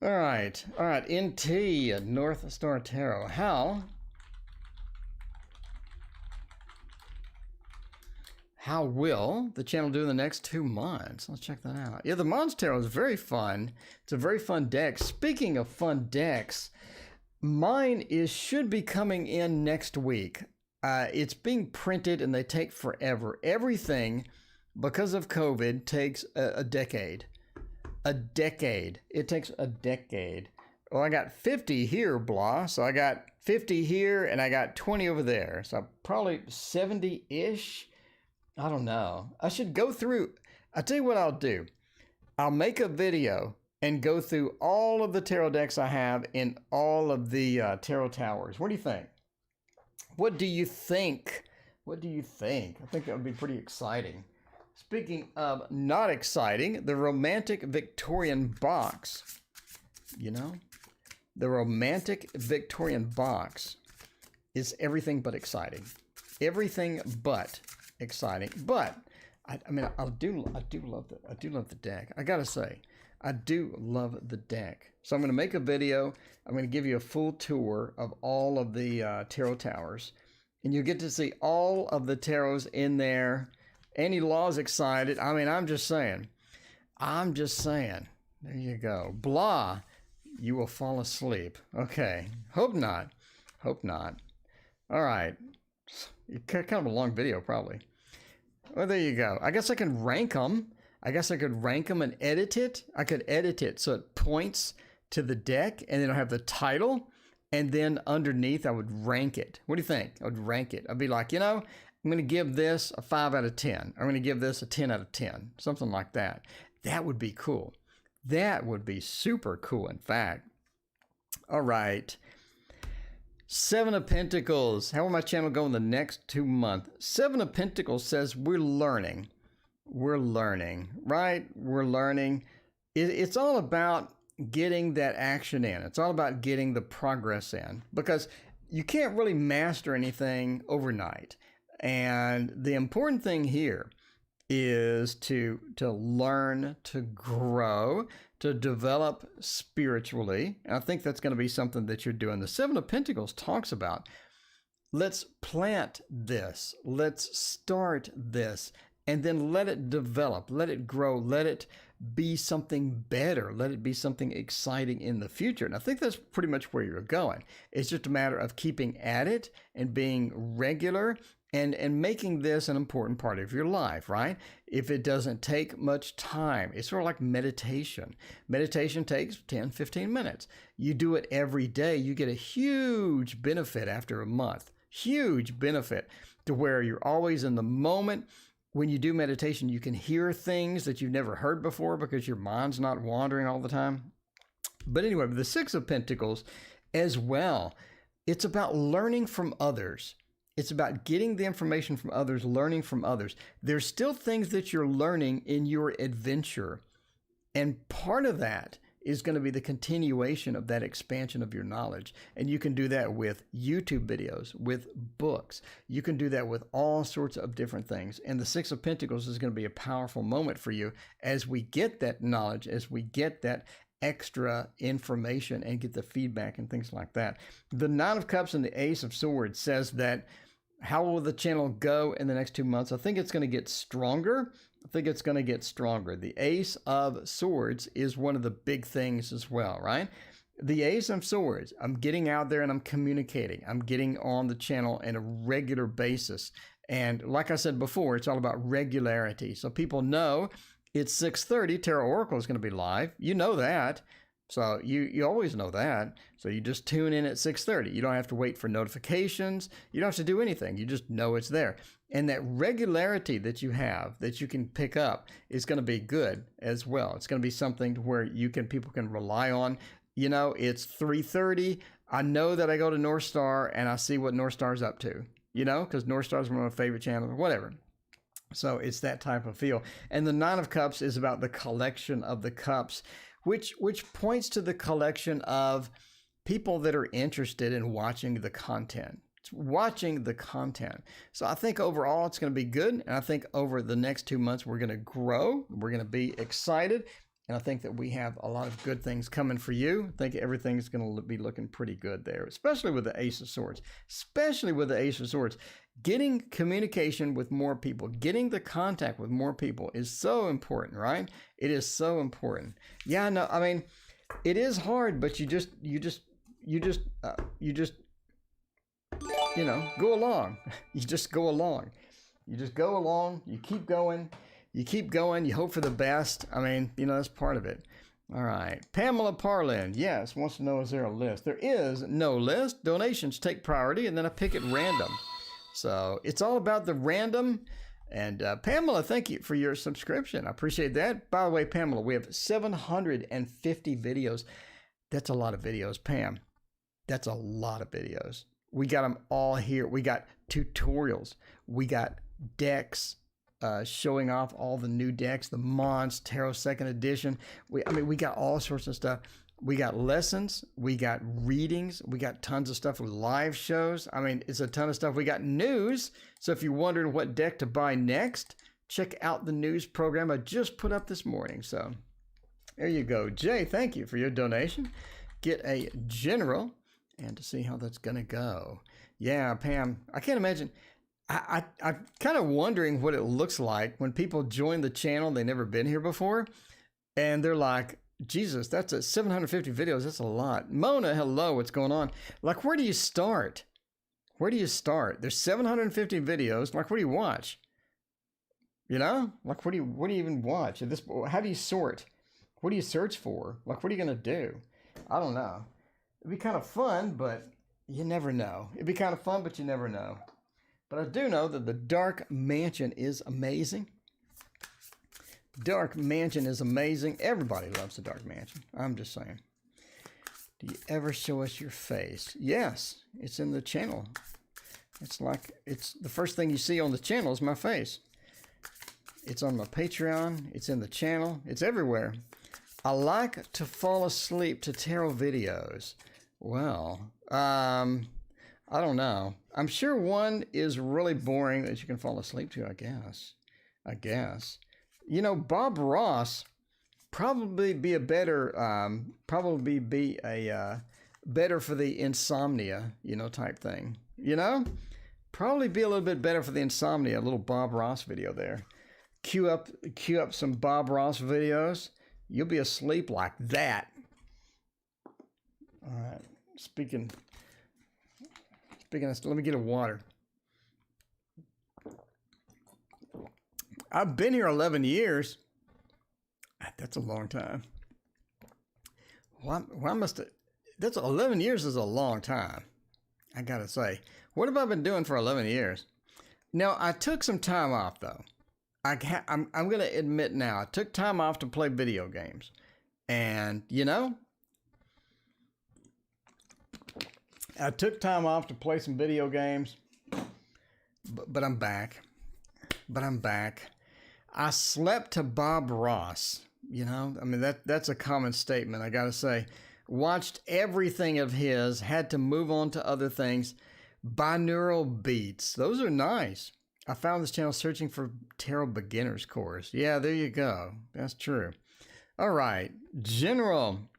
All right. All right. NT, North Star Tarot. How will the channel do in the next 2 months? Let's check that out. Yeah, the Mons Tarot is very fun. It's a very fun deck. Speaking of fun decks, mine should be coming in next week. It's being printed and they take forever. Everything, because of COVID, takes a decade. A decade. It takes a decade. Well, I got 50 here, blah. So I got 50 here and I got 20 over there. So probably 70-ish. I don't know. I should go through. I'll tell you what I'll do. I'll make a video and go through all of the tarot decks I have in all of the tarot towers. What do you think? What do you think? What do you think? I think that would be pretty exciting. Speaking of not exciting, the Romantic Victorian box. You know, the Romantic Victorian box is everything but exciting. Everything but exciting. But I mean, I do love the deck. I gotta say, I do love the deck. So I'm going to make a video. I'm going to give you a full tour of all of the tarot towers, and you get to see all of the tarots in there. Annie Law's excited. I mean, I'm just saying. There you go. Blah, you will fall asleep. Okay. Hope not. All right. Kind of a long video, probably. Well, there you go. I guess I can rank them. And edit it. I could edit it so it points to the deck, and then I'll have the title, and then underneath I would rank it. What do you think? I would rank it. I'd be like, you know, I'm going to give this a 5 out of 10. I'm going to give this a 10 out of 10. Something like that. That would be cool. That would be super cool, in fact. All right. 7 of Pentacles. How will my channel go in the next 2 months? 7 of Pentacles says we're learning. We're learning, right? We're learning. It's all about getting that action in. It's all about getting the progress in, because you can't really master anything overnight. And the important thing here is to learn, to grow, to develop spiritually. And I think that's going to be something that you're doing. The 7 of Pentacles talks about, let's plant this, let's start this, and then let it develop, let it grow, let it be something better, let it be something exciting in the future. And I think that's pretty much where you're going. It's just a matter of keeping at it and being regular and making this an important part of your life, right? If it doesn't take much time, it's sort of like meditation. Meditation takes 10, 15 minutes. You do it every day, you get a huge benefit after a month. Huge benefit to where you're always in the moment. When you do meditation, you can hear things that you've never heard before because your mind's not wandering all the time. But anyway, the 6 of Pentacles as well, it's about learning from others. It's about getting the information from others, learning from others. There's still things that you're learning in your adventure. And part of that is going to be the continuation of that expansion of your knowledge. And you can do that with YouTube videos, with books. You can do that with all sorts of different things. And the Six of Pentacles is going to be a powerful moment for you as we get that knowledge, as we get that extra information and get the feedback and things like that. The Nine of Cups and the Ace of Swords says that how will the channel go in the next 2 months? I think it's going to get stronger. I think it's going to get stronger. The Ace of Swords is one of the big things as well, right? The Ace of Swords, I'm getting out there and I'm communicating. I'm getting on the channel on a regular basis. And like I said before, it's all about regularity. So people know it's 6:30, Tarot Oracle is going to be live. You know that. So you always know that. So you just tune in at 6:30. You don't have to wait for notifications. You don't have to do anything. You just know it's there. And that regularity that you have, that you can pick up, is going to be good as well. It's going to be something to where people can rely on. You know, it's 3:30. I know that I go to North Star and I see what North Star is up to, you know, because North Star is one of my favorite channels or whatever. So it's that type of feel. And the Nine of Cups is about the collection of the cups, which points to the collection of people that are interested in watching the content. It's watching the content. So I think overall it's going to be good. And I think over the next 2 months we're going to grow. We're going to be excited. And I think that we have a lot of good things coming for you. I think everything's going to be looking pretty good there, especially with the Ace of Swords. Especially with the Ace of Swords. Getting communication with more people, getting the contact with more people is so important, right? It is so important. Yeah, no, I mean, it is hard, but you just, you know, go along. You just go along. You just go along. You keep going. You keep going. You hope for the best. I mean, you know, that's part of it. All right. Pamela Parlin, yes, wants to know, is there a list? There is no list. Donations take priority, and then I pick at random. So it's all about the random. And Pamela, thank you for your subscription. I appreciate that. By the way, Pamela, we have 750 videos. That's a lot of videos, Pam. That's a lot of videos. We got them all here. We got tutorials. We got decks showing off all the new decks, the Mons Tarot 2nd edition. We got all sorts of stuff. We got lessons, we got readings, we got tons of stuff with live shows. I mean, it's a ton of stuff. We got news. So if you're wondering what deck to buy next, check out the news program I just put up this morning. So there you go. Jay, thank you for your donation. Get a general and to see how that's going to go. Yeah, Pam, I can't imagine. I'm kind of wondering what it looks like when people join the channel. They've never been here before. And they're like, Jesus, that's 750 videos. That's a lot. Mona, hello. What's going on? Like, where do you start? Where do you start? There's 750 videos. Like, what do you watch? You know, like, what do you even watch? At this, how do you sort? What do you search for? Like, what are you going to do? I don't know. It'd be kind of fun, but you never know. It'd be kind of fun, but you never know. But I do know that the Dark Mansion is amazing. Dark Mansion is amazing. Everybody loves the Dark Mansion. I'm just saying. Do you ever show us your face? Yes, it's in the channel. It's like, it's the first thing you see on the channel is my face. It's on my Patreon. It's in the channel. It's everywhere. I like to fall asleep to tarot videos. Well, I don't know. I'm sure one is really boring that you can fall asleep to, I guess. You know, Bob Ross probably be a better, better for the insomnia, you know, type thing. You know, probably be a little bit better for the insomnia. A little Bob Ross video there. Cue up some Bob Ross videos. You'll be asleep like that. All right. Speaking of, let me get a water. I've been here 11 years. That's a long time. That's 11 years is a long time. I gotta say. What have I been doing for 11 years? Now, I took some time off though. I'm gonna admit now, I took time off to play video games. And, you know, I took time off to play some video games. But I'm back. I slept to Bob Ross. You know, I mean, that's a common statement, I gotta say. Watched everything of his, had to move on to other things. Binaural beats, those are nice. I found this channel searching for tarot beginners course. Yeah, there you go. That's true. All right, general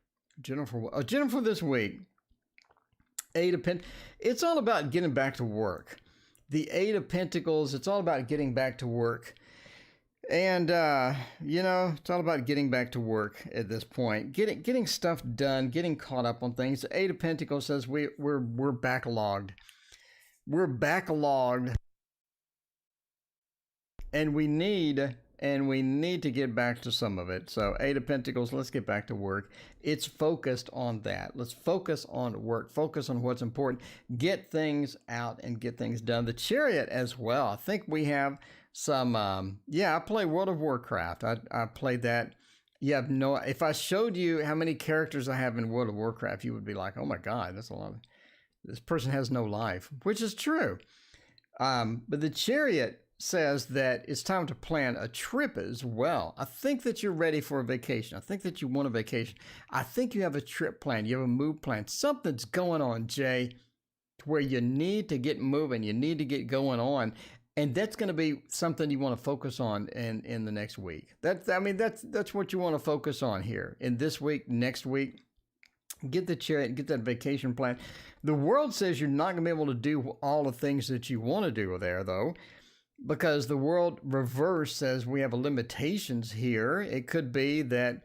for this week. Eight of Pentacles. It's all about getting back to work. The Eight of Pentacles. It's all about getting back to work. And, you know, it's all about getting back to work at this point, getting stuff done, getting caught up on things. The Eight of Pentacles says we're backlogged. We're backlogged, and we need to get back to some of it. So Eight of Pentacles, let's get back to work. It's focused on that. Let's focus on work, focus on what's important, get things out and get things done. The Chariot as well. I think we have some, I play World of Warcraft. I played that. You have no, if I showed you how many characters I have in World of Warcraft, you would be like, oh my God, that's a lot. This person has no life, which is true. But the Chariot says that it's time to plan a trip as well. I think that you're ready for a vacation. I think that you want a vacation. I think you have a trip plan. You have a move plan. Something's going on, Jay, where you need to get moving. You need to get going on. And that's going to be something you want to focus on in the next week. That's what you want to focus on here in this week, next week. Get the Chariot, get that vacation plan. The world says you're not going to be able to do all the things that you want to do there, though, because the world reverse says we have limitations here. It could be that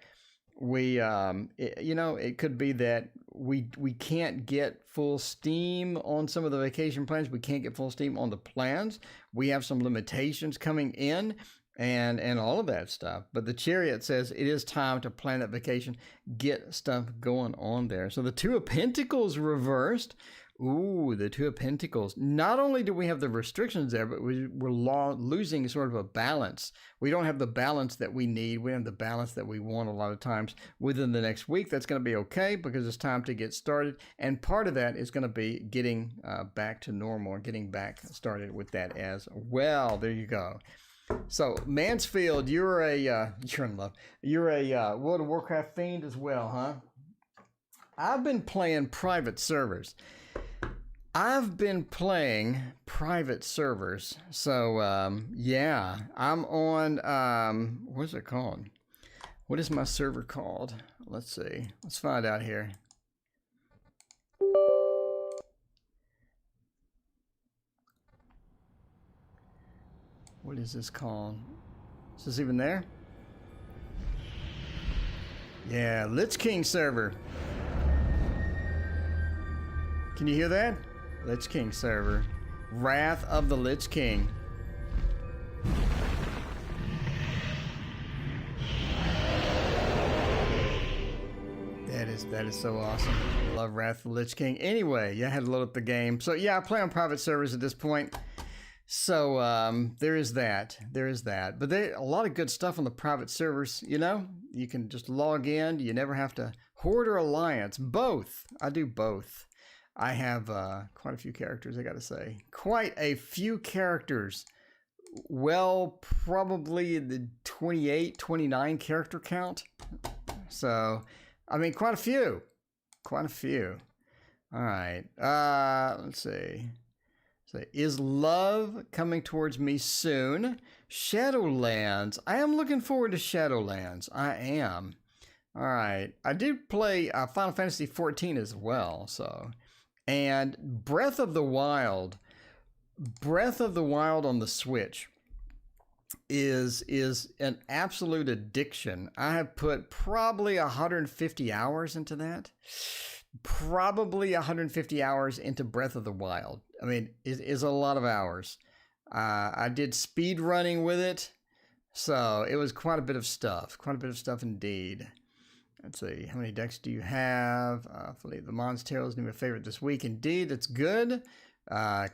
it could be that we can't get full steam on some of the vacation plans. We can't get full steam on the plans. We have some limitations coming in and all of that stuff. But the Chariot says it is time to plan that vacation, get stuff going on there. So the Two of Pentacles reversed. Ooh, the Two of Pentacles. Not only do we have the restrictions there, but we're losing sort of a balance. We don't have the balance that we need. We have the balance that we want a lot of times within the next week. That's going to be okay because it's time to get started. And part of that is going to be getting back to normal, or getting back started with that as well. There you go. So Mansfield, you're in love. You're a World of Warcraft fiend as well, huh? I've been playing private servers. So, yeah, I'm on, what's it called? What is my server called? Let's see. Let's find out here. What is this called? Is this even there? Yeah, Lich King server. Can you hear that? Lich King server. Wrath of the Lich King. That is so awesome. Love Wrath of the Lich King. Anyway, yeah, I had to load up the game. So yeah, I play on private servers at this point. So there is that. But there a lot of good stuff on the private servers, you know? You can just log in. You never have to. Horde or Alliance. Both. I do both. I have quite a few characters, I gotta say. Quite a few characters. Well, probably the 28, 29 character count. So, I mean, quite a few. Quite a few. All right. Let's see. So, is love coming towards me soon? Shadowlands. I am looking forward to Shadowlands. I am. All right. I did play Final Fantasy XIV as well, so... And Breath of the Wild on the Switch is an absolute addiction. I have put probably 150 hours into that. Probably 150 hours into Breath of the Wild. I mean, it is a lot of hours. I did speed running with it, so it was quite a bit of stuff. Quite a bit of stuff indeed. Let's see, how many decks do you have? The Mons Tarot is my favorite this week. Indeed, it's good.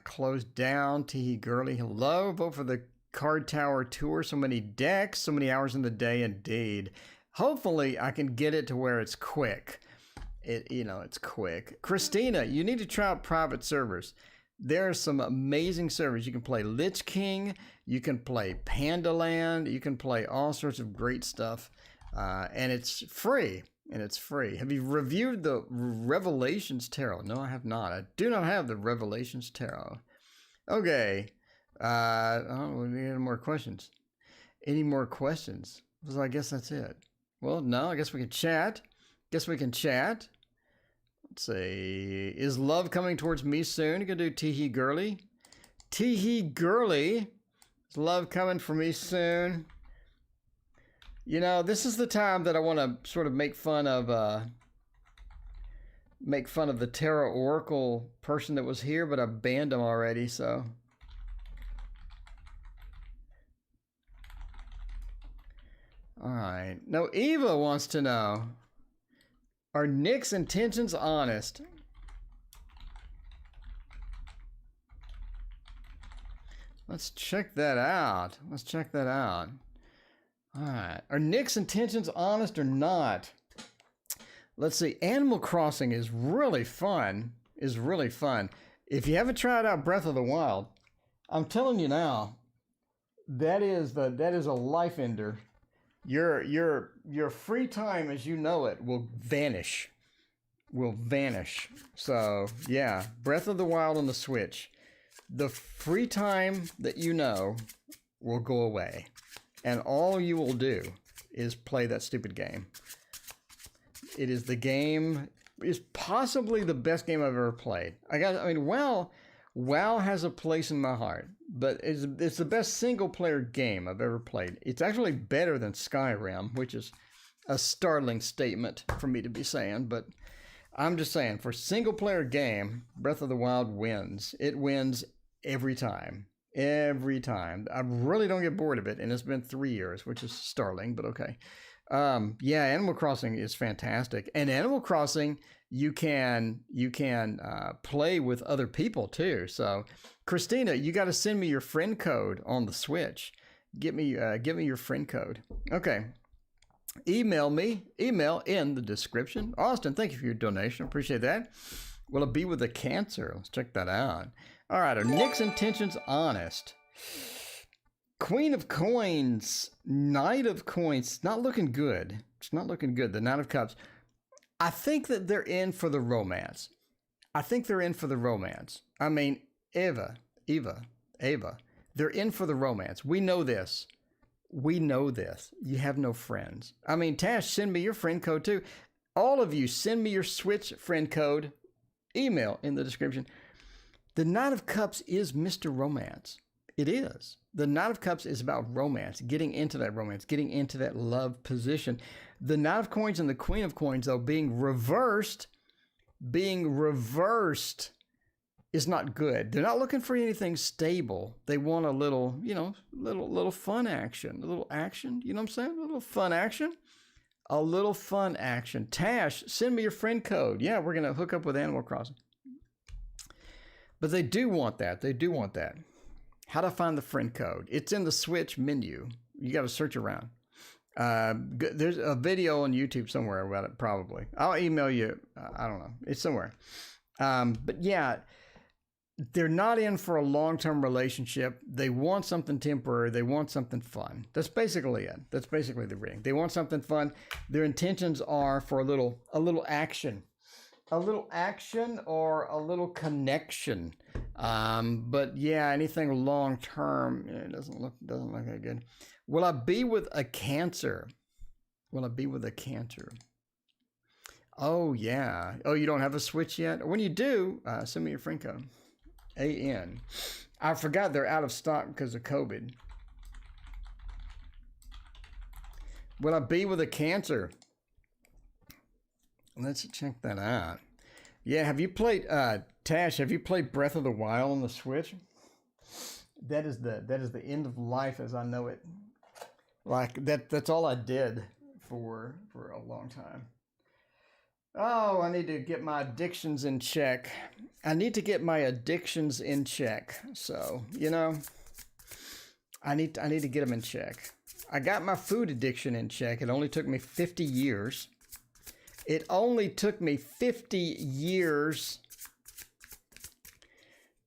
Closed down. Teehee Girly, hello. Vote for the Card Tower Tour. So many decks, so many hours in the day, indeed. Hopefully, I can get it to where it's quick. It's quick. Christina, you need to try out private servers. There are some amazing servers. You can play Lich King. You can play Pandaland. You can play all sorts of great stuff. and it's free. And it's free. Have you reviewed the Revelations Tarot? No, I have not. I do not have the Revelations Tarot. Okay. Oh, we need any more questions. Any more questions? So I guess that's it. Well, no, I guess we can chat. Let's see. Is love coming towards me soon? You can do Teehee Girly. Teehee Girly. Is love coming for me soon? You know, this is the time that I want to sort of make fun of the Tarot Oracle person that was here, but I banned him already, so. All right. No, Eva wants to know, are Nick's intentions honest? Let's check that out. All right. Are Nick's intentions honest or not? Let's see. Animal Crossing is really fun. If you haven't tried out Breath of the Wild, I'm telling you now, that is a life ender. Your free time as you know it will vanish. So yeah, Breath of the Wild on the Switch. The free time that you know will go away. And all you will do is play that stupid game. It is the game, is possibly the best game I've ever played. WoW has a place in my heart, but it's the best single player game I've ever played. It's actually better than Skyrim, which is a startling statement for me to be saying, but I'm just saying, for single player game, Breath of the Wild wins. It wins every time. I really don't get bored of it, and it's been 3 years, which is startling, but okay. Yeah, Animal Crossing is fantastic, and Animal Crossing you can play with other people too. So, Christina, you got to send me your friend code on the Switch. Give me your friend code. Okay. Email me. Email in the description. Austin, thank you for your donation. Appreciate that. Will it be with a Cancer? Let's check that out. All right, are Nick's intentions honest? Queen of Coins, Knight of Coins, not looking good. It's not looking good. The Knight of Cups. I think that they're in for the romance. I mean, Ava, they're in for the romance. We know this. You have no friends. I mean, Tash, send me your friend code too. All of you, send me your Switch friend code. Email in the description. The Knight of Cups is Mr. Romance. It is. The Knight of Cups is about romance, getting into that romance, getting into that love position. The Knight of Coins and the Queen of Coins, though, being reversed is not good. They're not looking for anything stable. They want a little, little fun action, a little action. You know what I'm saying? A little fun action. Tash, send me your friend code. Yeah, we're going to hook up with Animal Crossing. But they do want that. How to find the friend code? It's in the Switch menu. You got to search around. There's a video on YouTube somewhere about it, probably. I'll email you. I don't know. It's somewhere. But yeah, they're not in for a long-term relationship. They want something temporary. They want something fun. That's basically it. That's basically the reading. They want something fun. Their intentions are for a little action. A little action or a little connection. But yeah, anything long term, it doesn't look that good. Will I be with a Cancer? Oh yeah. Oh, you don't have a Switch yet? When you do, send me your friend code. AN. I forgot they're out of stock because of COVID. Will I be with a Cancer? Let's check that out. Yeah, have you played Tash? Have you played Breath of the Wild on the Switch? That is the end of life as I know it. Like that's all I did for a long time. Oh, I need to get my addictions in check. So, I need to get them in check. I got my food addiction in check. It only took me 50 years.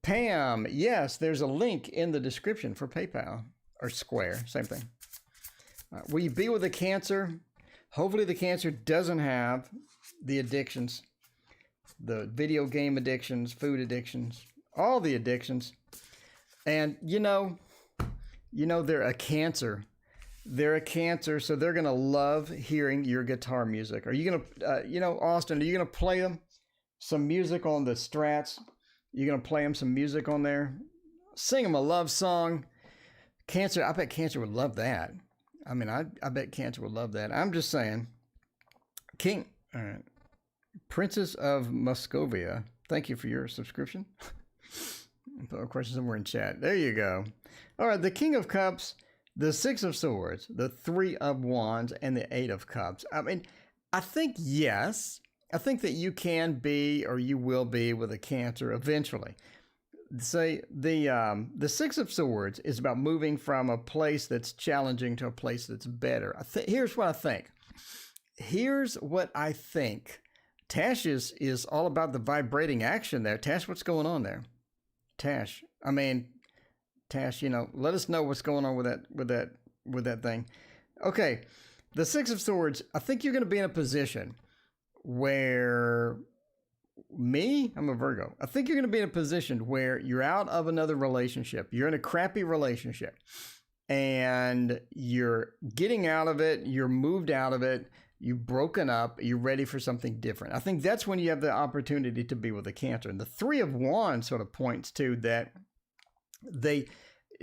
Pam, yes, there's a link in the description for PayPal or Square, same thing. Will you be with a Cancer? Hopefully the Cancer doesn't have the addictions, the video game addictions, food addictions, all the addictions. And they're a Cancer. They're a Cancer, so they're going to love hearing your guitar music. Are you going to, Austin, are you going to play them some music on the Strats? You're going to play them some music on there? Sing them a love song. Cancer, I bet Cancer would love that. I mean, I bet Cancer would love that. I'm just saying. Princess of Muscovia, thank you for your subscription. Put a question somewhere in chat. There you go. All right, the King of Cups, the Six of Swords, the Three of Wands, and the Eight of Cups. I mean, I think yes. I think that you can be, or you will be, with a Cancer eventually. Say the Six of Swords is about moving from a place that's challenging to a place that's better. Here's what I think. Tash is all about the vibrating action there. Tash, what's going on there? Tash, let us know what's going on with that thing. Okay, the Six of Swords, I think you're going to be in a position where I'm a Virgo. I think you're going to be in a position where you're out of another relationship. You're in a crappy relationship and you're getting out of it. You're moved out of it. You've broken up. You're ready for something different. I think that's when you have the opportunity to be with a Cancer. And the Three of Wands sort of points to that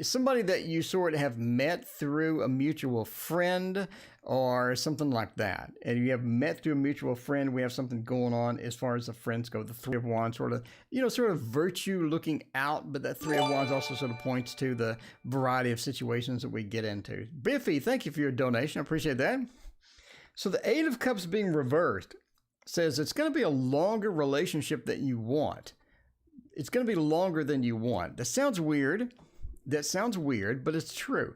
somebody that you sort of have met through a mutual friend or something like that. And you have met through a mutual friend. We have something going on as far as the friends go. The Three of Wands sort of virtue looking out, but that Three of Wands also sort of points to the variety of situations that we get into. Biffy, thank you for your donation. I appreciate that. So the Eight of Cups being reversed says it's going to be a longer relationship that you want. It's going to be longer than you want. That sounds weird, but it's true.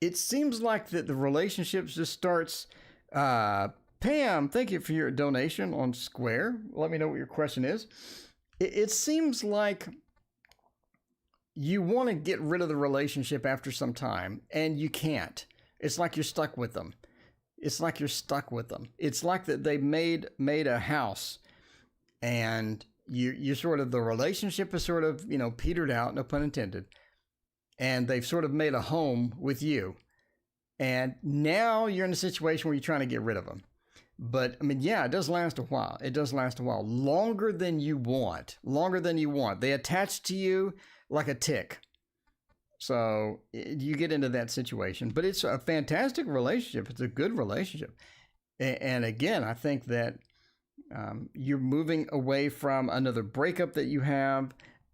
It seems like that the relationship just starts. Pam, thank you for your donation on Square. Let me know what your question is. It seems like you want to get rid of the relationship after some time, and you can't. It's like you're stuck with them. It's like that they made a house, and you sort of, the relationship is sort of, petered out, no pun intended. And they've sort of made a home with you. And now you're in a situation where you're trying to get rid of them. But, it does last a while. Longer than you want. They attach to you like a tick. So you get into that situation. But it's a fantastic relationship. It's a good relationship. And again, I think that you're moving away from another breakup that you have.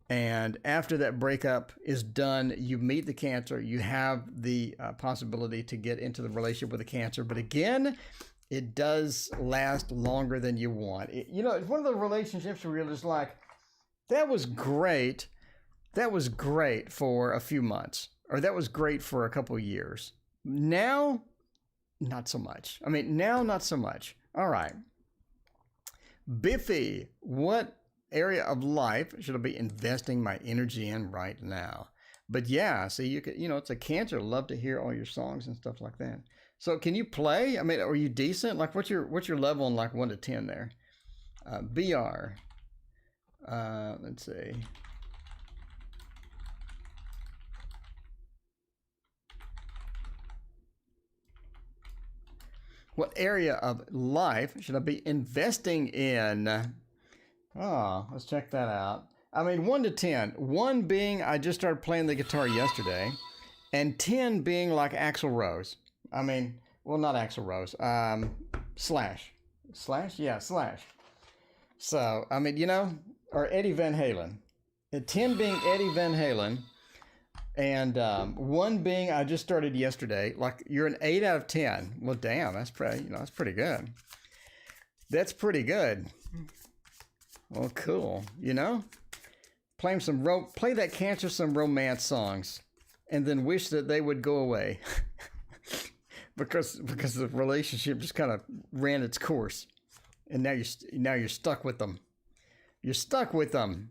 And after that breakup is done, you meet the Cancer. You have the possibility to get into the relationship with a Cancer. But again, it does last longer than you want. It's one of the relationships where you're just like, that was great. That was great for a few months. Or that was great for a couple of years. Now, not so much. Not so much. All right. Biffy, what area of life should I be investing my energy in right now? But yeah, see, you could, it's a Cancer. Love to hear all your songs and stuff like that. So can you play? Are you decent? Like, what's your level on like 1 to 10 there? BR. Let's see. What area of life should I be investing in? Oh, let's check that out. 1 to 10. 1 being I just started playing the guitar yesterday, and 10 being like Axl Rose. Not Axl Rose. Slash. Slash? Yeah, Slash. So, or Eddie Van Halen. 10 being Eddie Van Halen, and 1 being I just started yesterday. Like, you're an 8 out of 10. Well, damn, that's pretty good. That's pretty good. Well, cool. Play that Cancer some romance songs, and then wish that they would go away, because the relationship just kind of ran its course, and now you're stuck with them. You're stuck with them.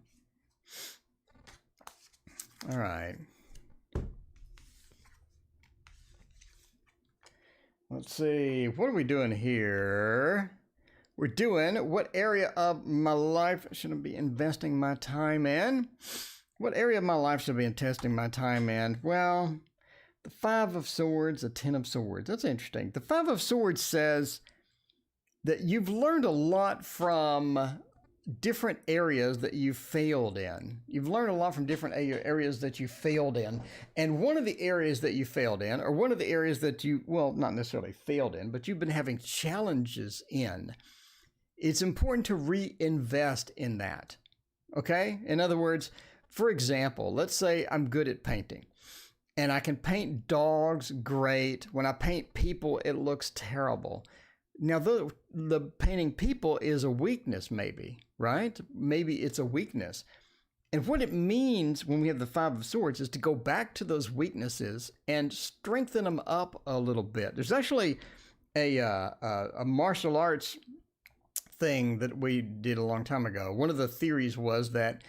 All right. Let's see. What are we doing here? We're doing what area of my life should I be investing my time in? What area of my life should I be investing my time in? Well, the Five of Swords, the Ten of Swords. That's interesting. The Five of Swords says that you've learned a lot from different areas that you failed in. You've learned a lot from different areas that you failed in. And one of the areas that you failed in, or one of the areas that you, well, not necessarily failed in, but you've been having challenges in, it's important to reinvest in that. Okay? In other words, for example, let's say I'm good at painting. And I can paint dogs great. When I paint people, it looks terrible. Now, the painting people is a weakness, maybe, right? Maybe it's a weakness. And what it means when we have the Five of Swords is to go back to those weaknesses and strengthen them up a little bit. There's actually a martial arts thing that we did a long time ago. One of the theories was that,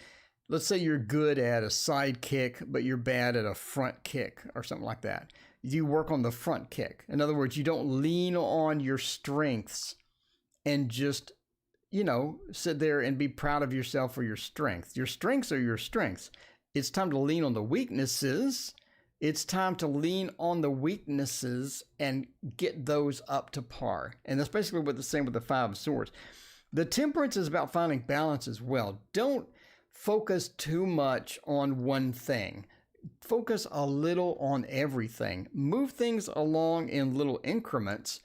let's say you're good at a side kick, but you're bad at a front kick or something like that. You work on the front kick. In other words, you don't lean on your strengths and just, sit there and be proud of yourself for your strengths. Your strengths are your strengths. It's time to lean on the weaknesses. It's time to lean on the weaknesses and get those up to par. And that's basically what the same with the Five of Swords. The Temperance is about finding balance as well. Don't focus too much on one thing. Focus a little on everything. Move things along in little increments.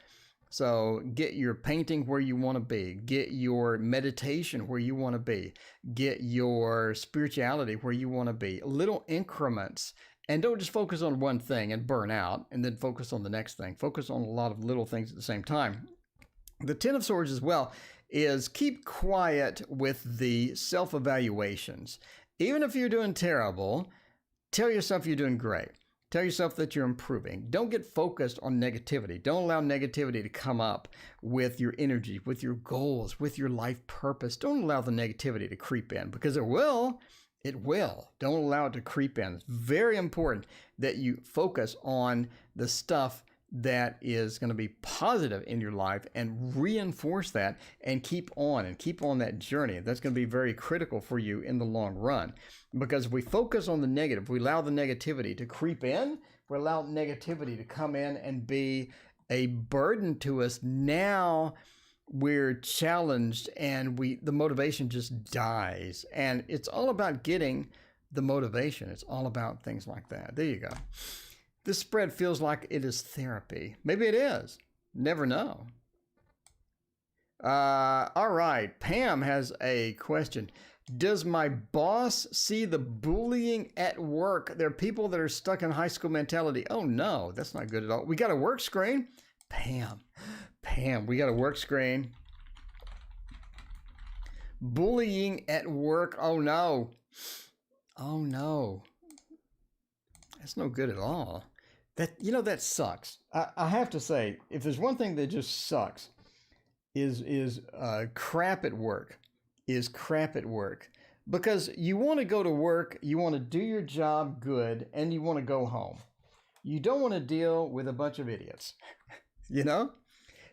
So get your painting where you want to be. Get your meditation where you want to be. Get your spirituality where you want to be. Little increments. And don't just focus on one thing and burn out and then focus on the next thing. Focus on a lot of little things at the same time. The Ten of Swords as well is keep quiet with the self-evaluations. Even if you're doing terrible, tell yourself you're doing great. Tell yourself that you're improving. Don't get focused on negativity. Don't allow negativity to come up with your energy, with your goals, with your life purpose. Don't allow the negativity to creep in because it will. It will. Don't allow it to creep in. It's very important that you focus on the stuff that is going to be positive in your life and reinforce that and keep on that journey. That's going to be very critical for you in the long run, because if we focus on the negative, we allow the negativity to creep in, we allow negativity to come in and be a burden to us. Now we're challenged and the motivation just dies. And it's all about getting the motivation. It's all about things like that. There you go. This spread feels like it is therapy. Maybe it is. Never know. All right. Pam has a question. Does my boss see the bullying at work? There are people that are stuck in high school mentality. Oh, no, that's not good at all. We got a work screen. Pam, we got a work screen. Bullying at work. Oh, no. Oh, no. That's no good at all. That sucks. I have to say, if there's one thing that just sucks, is crap at work. Because you want to go to work, you want to do your job good, and you want to go home. You don't want to deal with a bunch of idiots. You don't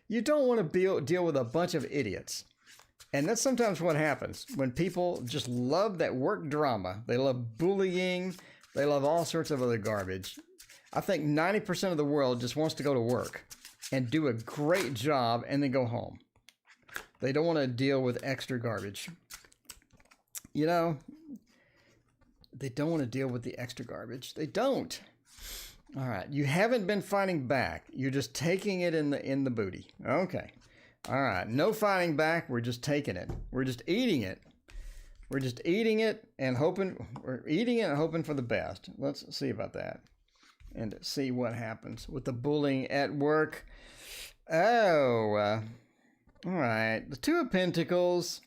want to deal with a bunch of idiots. And that's sometimes what happens when people just love that work drama. They love bullying. They love all sorts of other garbage. I think 90% of the world just wants to go to work and do a great job and then go home. They don't want to deal with extra garbage. They don't want to deal with the extra garbage. They don't. All right. You haven't been fighting back. You're just taking it in the booty. Okay. All right. No fighting back. We're just taking it. We're just eating it. We're just eating it and hoping. We're eating it and hoping for the best. Let's see about that and see what happens with the bullying at work. All right. The Two of Pentacles,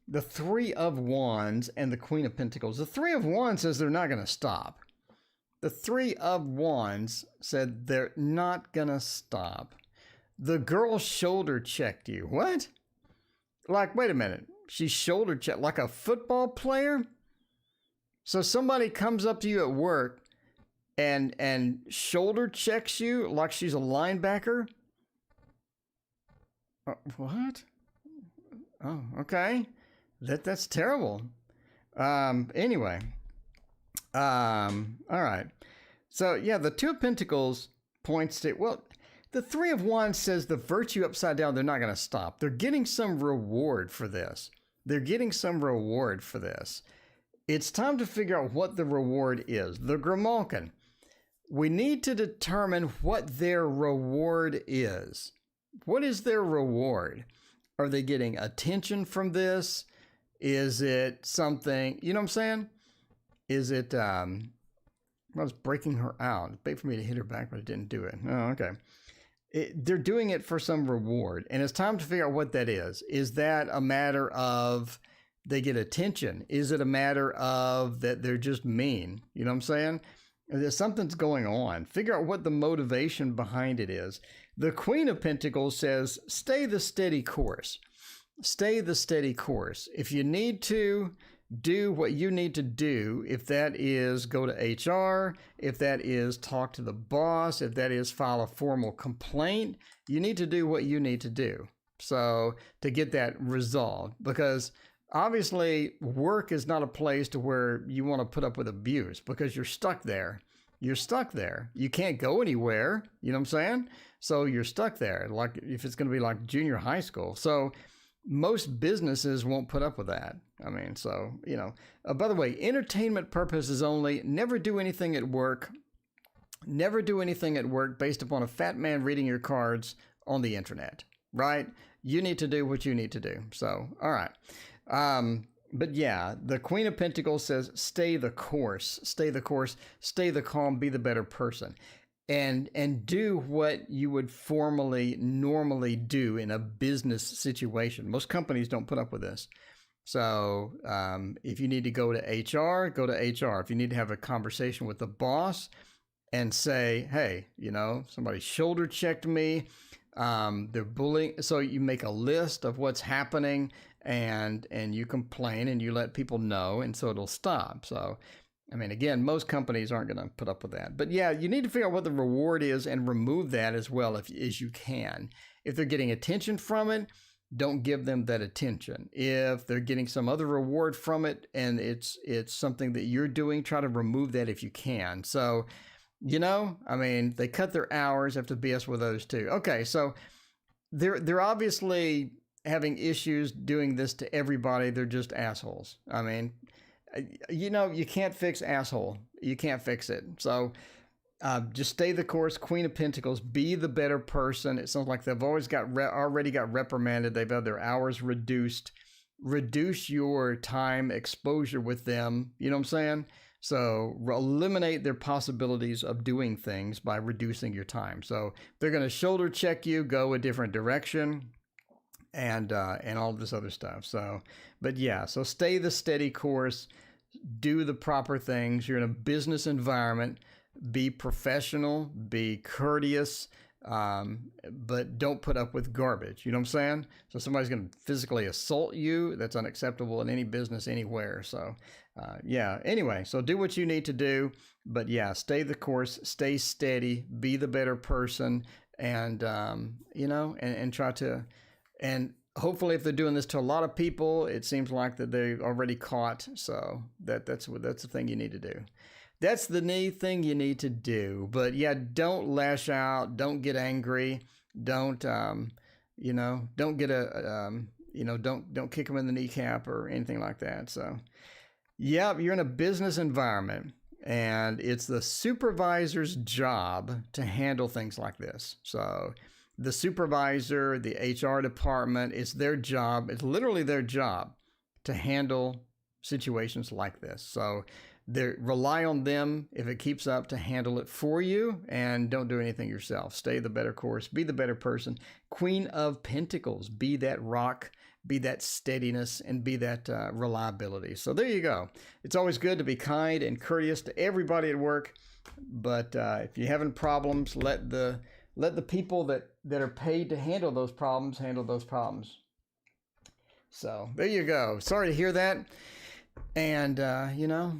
the Three of Wands, and the Queen of Pentacles. The Three of Wands says they're not going to stop. The Three of Wands said they're not going to stop. The girl shoulder checked you. What? Like, wait a minute. She shoulder checked like a football player? So somebody comes up to you at work and shoulder checks you like she's a linebacker. What? Oh, okay. That's terrible. Anyway. All right. So yeah, the Two of Pentacles points to, well, the Three of Wands says the virtue upside down, they're not going to stop. They're getting some reward for this. They're getting some reward for this. It's time to figure out what the reward is. The Grimalkin. We need to determine what their reward is. What is their reward? Are they getting attention from this? Is it something, you know what I'm saying? Is it, I was breaking her out. Wait for me to hit her back, but I didn't do it. Oh, okay. They're doing it for some reward, and it's time to figure out what that is. Is that a matter of they get attention? Is it a matter of that they're just mean? You know what I'm saying? There's something's going on. Figure out what the motivation behind it is. The Queen of Pentacles says, stay the steady course. Stay the steady course. If you need to, do what you need to do. If that is go to HR, if that is talk to the boss, if that is file a formal complaint, you need to do what you need to do. So to get that resolved, because obviously work is not a place to where you want to put up with abuse, because you're stuck there. You're stuck there. You can't go anywhere. You know what I'm saying? So you're stuck there. Like if it's going to be like junior high school. So most businesses won't put up with that. I mean, so, you know, by the way, entertainment purposes only. Never do anything at work. Never do anything at work based upon a fat man reading your cards on the internet, right? You need to do what you need to do. So, all right. But yeah, the Queen of Pentacles says, stay the course, stay the course, stay the calm, be the better person. And do what you would normally do in a business situation. Most companies don't put up with this. So if you need to go to HR, go to HR. If you need to have a conversation with the boss and say, hey, you know, somebody shoulder checked me, they're bullying. So you make a list of what's happening and you complain and you let people know, and so it'll stop. So I mean, again, most companies aren't going to put up with that. But yeah, you need to figure out what the reward is and remove that as well as you can. If they're getting attention from it, don't give them that attention. If they're getting some other reward from it and it's something that you're doing, try to remove that if you can. So, you know, I mean, they cut their hours, have to BS with those too. Okay, so they're obviously having issues doing this to everybody. They're just assholes. I mean, you know, you can't fix asshole. You can't fix it. So just stay the course. Queen of Pentacles, be the better person. It sounds like they've always already got reprimanded. They've had their hours reduced. Reduce your time exposure with them. You know what I'm saying? So eliminate their possibilities of doing things by reducing your time. So they're going to shoulder check you, go a different direction, and all of this other stuff. So, but yeah, so stay the steady course, do the proper things. You're in a business environment, be professional, be courteous, but don't put up with garbage. You know what I'm saying? So somebody's going to physically assault you. That's unacceptable in any business anywhere. So, yeah, anyway, so do what you need to do, but yeah, stay the course, stay steady, be the better person, and, you know, and try to, and hopefully if they're doing this to a lot of people, it seems like that they're already caught. So that's the thing you need to do. That's the thing you need to do. But yeah, don't lash out. Don't get angry. Don't, you know, don't get you know, don't kick them in the kneecap or anything like that. So yeah, you're in a business environment and it's the supervisor's job to handle things like this. So the supervisor, the HR department, it's their job. It's literally their job to handle situations like this. So rely on them, if it keeps up, to handle it for you, and don't do anything yourself. Stay the better course. Be the better person. Queen of Pentacles. Be that rock. Be that steadiness, and be that reliability. So there you go. It's always good to be kind and courteous to everybody at work. But if you're having problems, let the people that are paid to handle those problems. So there you go. Sorry to hear that. And, you know,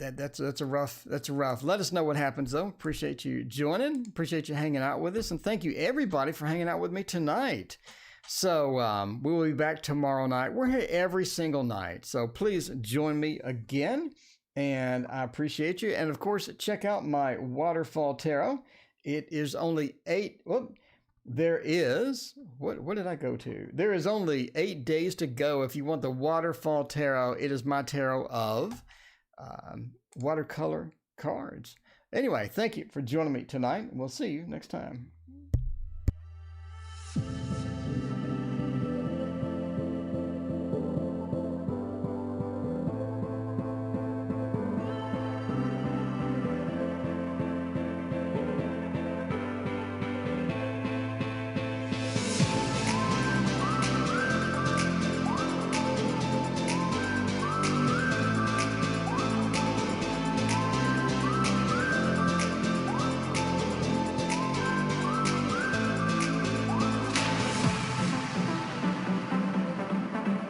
that's a rough. Let us know what happens though. Appreciate you joining. Appreciate you hanging out with us, and thank you everybody for hanging out with me tonight. So we will be back tomorrow night. We're here every single night, so please join me again, and I appreciate you. And of course, check out my waterfall tarot. It is only 8. Whoop, there is what did I go to? There is only 8 days to go if you want the waterfall tarot. It is my tarot of watercolor cards. Anyway, thank you for joining me tonight. We'll see you next time.